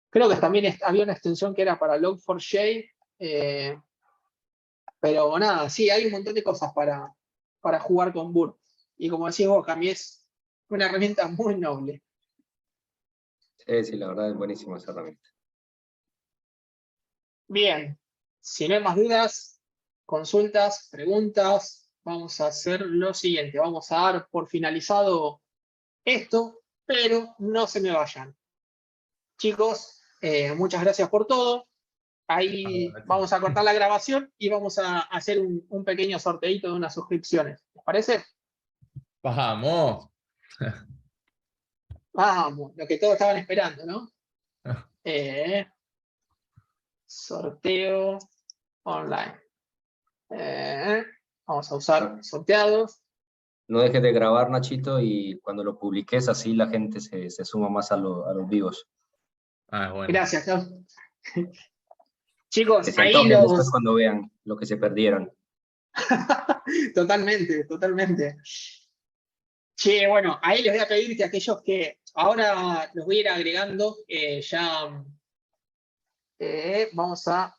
Creo que también había una extensión que era para Log4j, pero nada, sí, hay un montón de cosas para jugar con Burp. Y como decís vos, Cami, es una herramienta muy noble. Sí, sí, la verdad es buenísima esa herramienta. Bien, si no hay más dudas, consultas, preguntas, vamos a hacer lo siguiente. Vamos a dar por finalizado esto, pero no se me vayan. Chicos, muchas gracias por todo. Ahí vamos a cortar la grabación y vamos a hacer un pequeño sorteito de unas suscripciones. ¿Les parece? Vamos. Vamos, lo que todos estaban esperando, ¿no? Sorteo online. Vamos a usar sorteados. No dejes de grabar, Nachito, y cuando lo publiques así la gente se suma más a los vivos. Bueno. Gracias, Klaus. Chicos, Que se ahí antojen después los... cuando vean lo que se perdieron. Totalmente, totalmente. Che, bueno, ahí les voy a pedir que aquellos que ahora los voy a ir agregando, ya vamos a